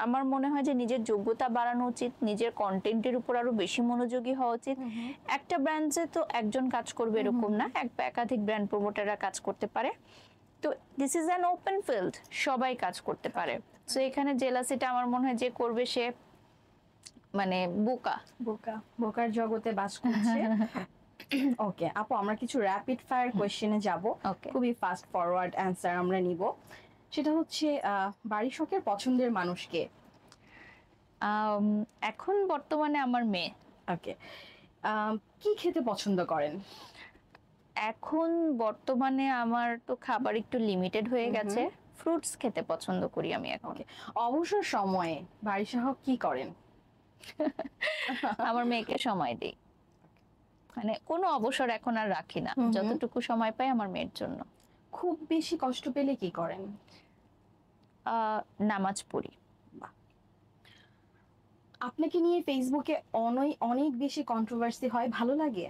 আমার মনে হয় যে নিজের যোগ্যতা বাড়ানো উচিত, নিজের কন্টেন্টের উপর আরো বেশি মনোযোগী হওয়া উচিত। একটা ব্র্যান্ডে তো একজন কাজ করবে এরকম না, একাধিক ব্র্যান্ড প্রমোটাররা কাজ করতে পারে। তো this is an open field, সবাই কাজ করতে পারে। তো এখানে জেলাসিটা আমার মনে হয় যে করবে সে মানে বোকার জগতে বাস করছে। ওকে আপু, আমরা কিছু র্যাপিড ফায়ার কোয়েশ্চেনে যাব। খুবই ফাস্ট ফরওয়ার্ড অ্যান্সার আমরা নিব। সেটা হচ্ছে বাড়ি শখের পছন্দের মানুষকে। এখন বর্তমানে আমার মেয়ে। ওকে, কি খেতে পছন্দ করেন? এখন বর্তমানে আমার তো খাবার একটু লিমিটেড হয়ে গেছে, ফ্রুটস খেতে পছন্দ করি আমি এখন। অবসর সময়ে বাড়ি সহ কি করেন? আমার মেয়েকে সময় দিই, মানে কোনো অবসর এখন আর রাখি না, যতটুকু সময় পাই আমার মেয়ের জন্য। খুব বেশি কষ্ট পেলে কি করেন? নামাজ পড়ি। আপনাকে নিয়ে ফেসবুকে অনেক বেশি কন্ট্রোভার্সি হয়, ভালো লাগে?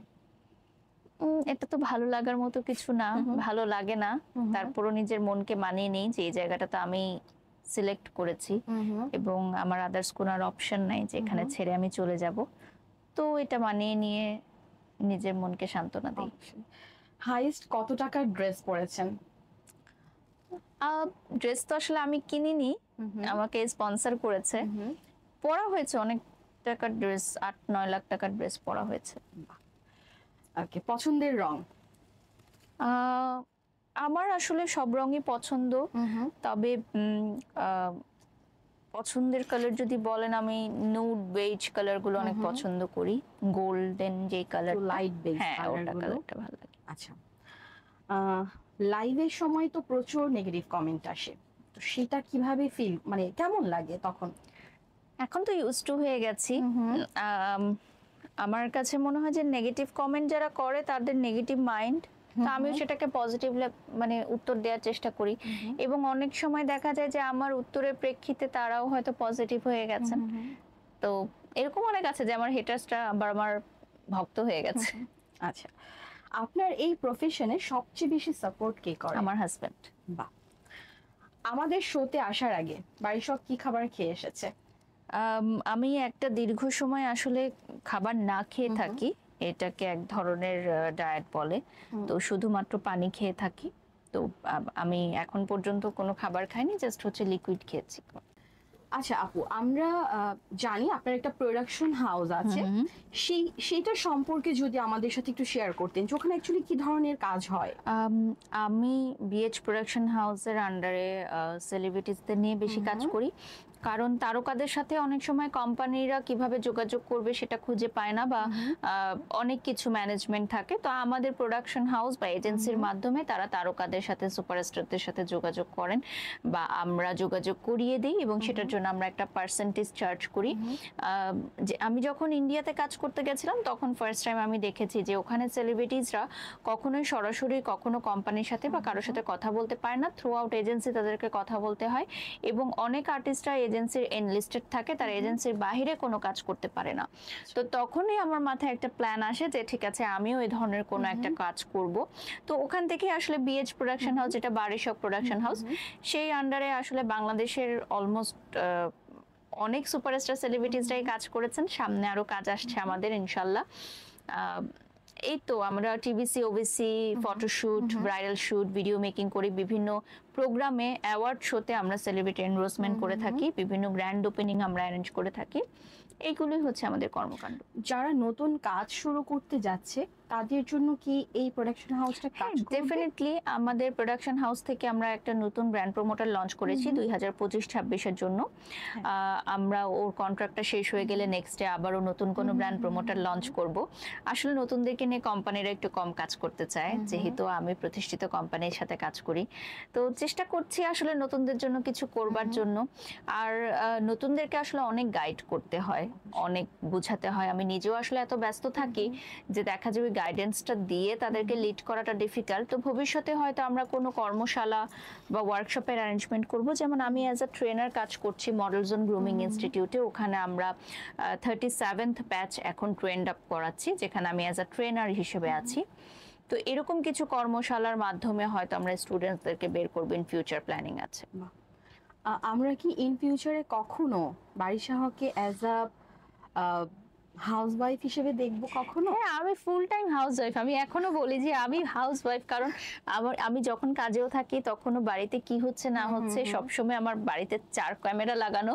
এটা তো ভালো লাগার মতো কিছু না, ভালো লাগে না। তারপরও নিজের মনকে মানিয়ে নেই যে এই জায়গাটা তো আমি সিলেক্ট করেছি এবং আমার আদার্স কোনো আর অপশন নাই যে এখানে ছেড়ে আমি চলে যাব। তো এটা মানিয়ে নিয়ে নিজের মনকে সান্ত্বনা দিই। হাইয়েস্ট কত টাকার ড্রেস পরেছেন? ড্রেস তো আসলে আমি কিনিনি, আমাকে স্পন্সর করেছে। পরা হয়েছে অনেক টাকার ড্রেস, 8-9 লাখ টাকার ড্রেস পরা হয়েছে। ওকে, পছন্দের রং? আমার আসলে সব রঙই পছন্দ, তবে পছন্দের কালার যদি বলেন আমি নুড বেজ কালার গুলো অনেক পছন্দ করি, গোল্ডেন যে কালার, লাইট বেজ কালারটা ভালো লাগে। আচ্ছা, লাইভের সময় তো প্রচুর নেগেটিভ কমেন্ট আসে, তো সেটা কিভাবে মানে কেমন লাগে তখন? এখন তো ইউজ টু হয়ে গেছি। আমার কাছে মনে হয় যে নেগেটিভ কমেন্ট যারা করে তাদের নেগেটিভ মাইন্ড, তো আমিও সেটাকে পজিটিভলি মানে উত্তর দেওয়ার চেষ্টা করি। এবং অনেক সময় দেখা যায় যে আমার উত্তরের প্রেক্ষিতে তারাও হয়তো পজিটিভ হয়ে গেছেন। তো এরকম অনেক আছে যে আমার হেটার্সটা আবার আমার ভক্ত হয়ে গেছে। আচ্ছা, আপনার এই প্রফেশনে সবচেয়ে বেশি সাপোর্ট কে করে? আমার হাজবেন্ড। বাহ। আমাদের শোতে আসার আগে বাড়ির সব কি খাবার খেয়ে এসেছে? আমি একটা দীর্ঘ সময় আসলে খাবার না খেয়ে থাকি, এটাকে এক ধরনের ডায়েট বলে। তো শুধুমাত্র পানি খেয়ে থাকি। তো আমি এখন পর্যন্ত কোনো খাবার খাইনি, জাস্ট হচ্ছে লিকুইড খেয়েছি। আচ্ছা আপু, আমরা জানি আপনার একটা প্রোডাকশন হাউস আছে, সেইটার সম্পর্কে যদি আমাদের সাথে একটু শেয়ার করতেন, যে ওখানে অ্যাকচুয়ালি কি ধরনের কাজ হয়? আমি বিএচ প্রোডাকশন হাউসের আন্ডারে সেলিব্রিটিসদের নিয়ে বেশি কাজ করি, কারণ তারকাদের সাথে অনেক সময় কোম্পানিরা কিভাবে যোগাযোগ করবে সেটা খুঁজে পায় না, বা অনেক কিছু ম্যানেজমেন্ট থাকে। তো আমাদের প্রোডাকশন হাউস বা এজেন্সির মাধ্যমে তারা তারকাদের সাথে, সুপারস্টারদের সাথে যোগাযোগ করেন বা আমরা যোগাযোগ করিয়ে দিই, এবং সেটার জন্য আমরা একটা পার্সেন্টেজ চার্জ করি। যে আমি যখন ইন্ডিয়াতে কাজ করতে গেছিলাম তখন ফার্স্ট টাইম আমি দেখেছি যে ওখানে সেলিব্রিটিসরা কখনোই সরাসরি কখনো কোম্পানির সাথে বা কারোর সাথে কথা বলতে পারে না, থ্রু আউট এজেন্সি তাদেরকে কথা বলতে হয়। এবং অনেক আর্টিস্টরা এজেন্সির এনলিস্টেড থাকে, তারা এজেন্সির বাইরে কোনো কাজ করতে পারে না। তো তখনই আমার মাথায় একটা প্ল্যান আসে যে ঠিক আছে আমিও এই ধরনের কোনো একটা কাজ করব। তো ওখান থেকে আসলে বিএচ প্রোডাকশন হাউস, যেটা বারিশক প্রোডাকশন হাউস, সেই আন্ডারে আসলে বাংলাদেশের অলমোস্ট অনেক সুপারস্টার সেলিব্রিটিসরাই কাজ করেছেন, সামনে আরো কাজ আসছে আমাদের ইনশাল্লাহ। এই তো আমরা TVC, OBC, photoshoot, bridal shoot, video making করি, বিভিন্ন প্রোগ্রামে, অ্যাওয়ার্ড শোতে আমরা সেলিব্রিটি এনরোলমেন্ট করে থাকি, বিভিন্ন গ্র্যান্ড ওপেনিং আমরা অ্যারেঞ্জ করে থাকি। এইগুলোই হচ্ছে আমাদের কর্মকাণ্ড। যারা নতুন কাজ শুরু করতে যাচ্ছে তাদের জন্য কি এই প্রোডাকশন হাউসটা কাজ করবে? ডেফিনেটলি আমাদের প্রোডাকশন হাউস থেকে আমরা একটা নতুন ব্র্যান্ড প্রমোটার লঞ্চ করেছি 2025-26 জন্য। আমরা ওর কন্ট্রাক্টটা শেষ হয়ে গেলে নেক্সট ডে আবারও নতুন কোনো ব্র্যান্ড প্রমোটার লঞ্চ করব। আসলে নতুনদেরকে নিয়ে কোম্পানিরা একটু কম কাজ করতে চায়, যেহেতু আমি প্রতিষ্ঠিত কোম্পানির সাথে কাজ করি। তো চেষ্টা চেষ্টা করছি আসলে নতুনদের জন্য কিছু করবার জন্য। আর নতুনদেরকে আসলে অনেক গাইড করতে হয়, অনেক বোঝাতে হয়। আমি নিজেও আসলে এত ব্যস্ত থাকি যে দেখা যাবে গাইডেন্সটা দিয়ে তাদেরকে লিড করাটা ডিফিকাল্ট। তো ভবিষ্যতে হয়তো আমরা কোনো কর্মশালা বা ওয়ার্কশপের অ্যারেঞ্জমেন্ট করব। যেমন আমি অ্যাজ আ ট্রেনার কাজ করছি মডেল জোন গ্রুমিং ইনস্টিটিউটে, ওখানে আমরা 37th ব্যাচ এখন ট্রেন্ড আপ করাচ্ছি, যেখানে আমি অ্যাজ আ ট্রেনার হিসেবে আছি। তো এরকম কিছু কর্মশালার মাধ্যমে হয়তো আমরা স্টুডেন্টসদেরকে বের করব, ইন ফিউচার প্ল্যানিং আছে। আমরা কি ইন ফিউচারে কখনো বারিশাহকে অ্যাজ আ হাউসওয়াইফ হিসেবে দেখবো কখনো? হ্যাঁ, আমি ফুল টাইম হাউসওয়াইফ। আমি এখনো বলি যে আমি হাউসওয়াইফ, কারণ আমি যখন কাজেও থাকি তখনও বাড়িতে কি হচ্ছে না হচ্ছে সবসময় আমার বাড়িতে 4 ক্যামেরা লাগানো,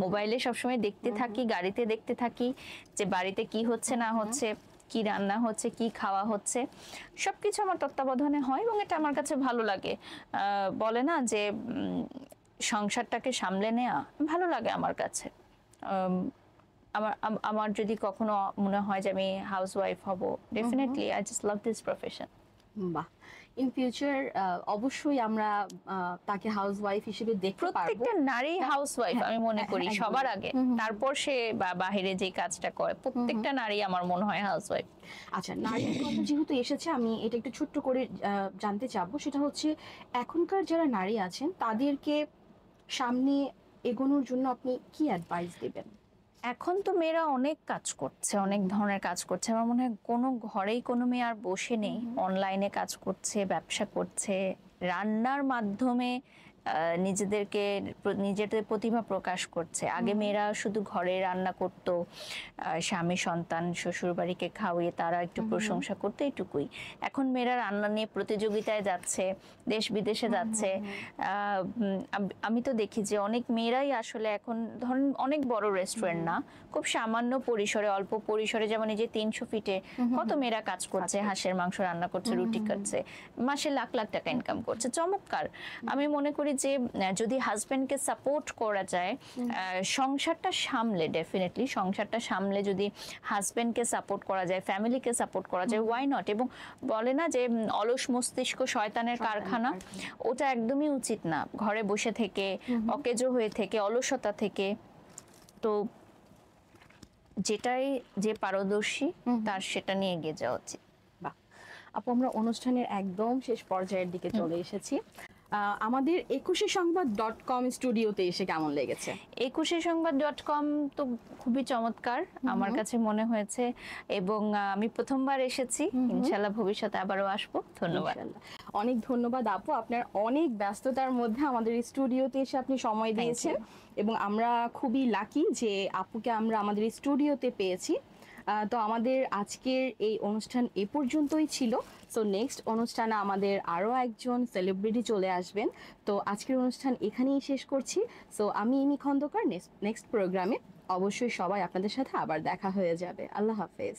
মোবাইলে সবসময় দেখতে থাকি, গাড়িতে দেখতে থাকি যে বাড়িতে কি হচ্ছে না হচ্ছে, কি রান্না হচ্ছে, কি খাওয়া হচ্ছে, সবকিছু আমার তত্ত্বাবধানে হয় এবং এটা আমার কাছে ভালো লাগে। বলে না যে সংসারটাকে সামলে নেওয়া ভালো লাগে আমার কাছে। আমার যদি কখনো মনে হয় যে আমি হাউসওয়াইফ হব, definitely I just love this profession. বাহ, ইন ফিউচার অবশ্যই আমরা তাকে হাউসওয়াইফ হিসেবে দেখতে পারবো। প্রত্যেকটা নারী হাউসওয়াইফ আমি মনে করি সবার আগে, তারপর সে বাহিরে যে কাজটা করে, প্রত্যেকটা নারী আমার মনে হয় হাউসওয়াইফ। আচ্ছা, নারীর কথা যেহেতু এসেছে, আমি এটা একটু ছোট্ট করে জানতে চাবো, সেটা হচ্ছে এখনকার যারা নারী আছেন তাদেরকে সামনে এগোনোর জন্য আপনি কি অ্যাডভাইস দেবেন? এখন তো মেয়েরা অনেক কাজ করছে, অনেক ধরনের কাজ করছে। আমার মনে হয় কোনো ঘরেই কোনো মেয়ে আর বসে নেই, অনলাইনে কাজ করছে, ব্যবসা করছে, রান্নার মাধ্যমে নিজেদের প্রতিভা প্রকাশ করছে। আগে মেয়েরা শুধু ঘরে রান্না করতো, স্বামী সন্তান শ্বশুর বাড়িকে খাওয়িয়ে তারা একটু প্রশংসা করতো, এটুকুই। এখন মেয়েরা রান্না নিয়ে প্রতিযোগিতায় যাচ্ছে, দেশ বিদেশে যাচ্ছে। আমি তো দেখি যে অনেক মেয়েরাই আসলে এখন ধরেন অনেক বড় রেস্টুরেন্ট না, খুব সামান্য পরিসরে, অল্প পরিসরে, যেমন এই যে 300 ফিটে কত মেয়েরা কাজ করছে, হাঁসের মাংস রান্না করছে, রুটি করছে, মাসে লাখ লাখ টাকা ইনকাম করছে। চমৎকার। আমি মনে করি যে যদি হাজবেন্ডকে সাপোর্ট করা যায়, সংসারটা সামলে, ডেফিনেটলি সংসারটা সামলে যদি হাজবেন্ডকে সাপোর্ট করা যায়, ফ্যামিলিকে সাপোর্ট করা যায়, ওয়াই নট? এবং বলে না যে অলস মস্তিষ্ক শয়তানের কারখানা, ওটা একদমই উচিত না। ঘরে বসে থেকে, অকেজো হয়ে থেকে, অলসতা থেকে, তো যেটাই যে পারদর্শী তার সেটা নিয়ে এগিয়ে যাওয়া উচিত। বাহ আপু, আমরা অনুষ্ঠানের একদম শেষ পর্যায়ের দিকে চলে এসেছি। আমাদের 21সংবাদ.com স্টুডিওতে এসে কেমন লেগেছে? 21সংবাদ.com তো খুবই চমৎকার আমার কাছে মনে হয়েছে, এবং আমি প্রথমবার এসেছি, ইনশাআল্লাহ ভবিষ্যতে আবারও আসবো। ধন্যবাদ। অনেক ধন্যবাদ আপু, আপনার অনেক ব্যস্ততার মধ্যে আমাদের স্টুডিওতে এসে আপনি সময় দিয়েছেন, এবং আমরা খুবই লাকি যে আপুকে আমরা আমাদের স্টুডিওতে পেয়েছি। তো আমাদের আজকের এই অনুষ্ঠান এ পর্যন্তই ছিল। সো নেক্সট অনুষ্ঠানে আমাদের আরও একজন সেলিব্রিটি চলে আসবেন। তো আজকের অনুষ্ঠান এখানেই শেষ করছি। সো আমি ইমি খন্দকার, নেক্সট প্রোগ্রামে অবশ্যই সবাই আপনাদের সাথে আবার দেখা হয়ে যাবে। আল্লাহ হাফেজ।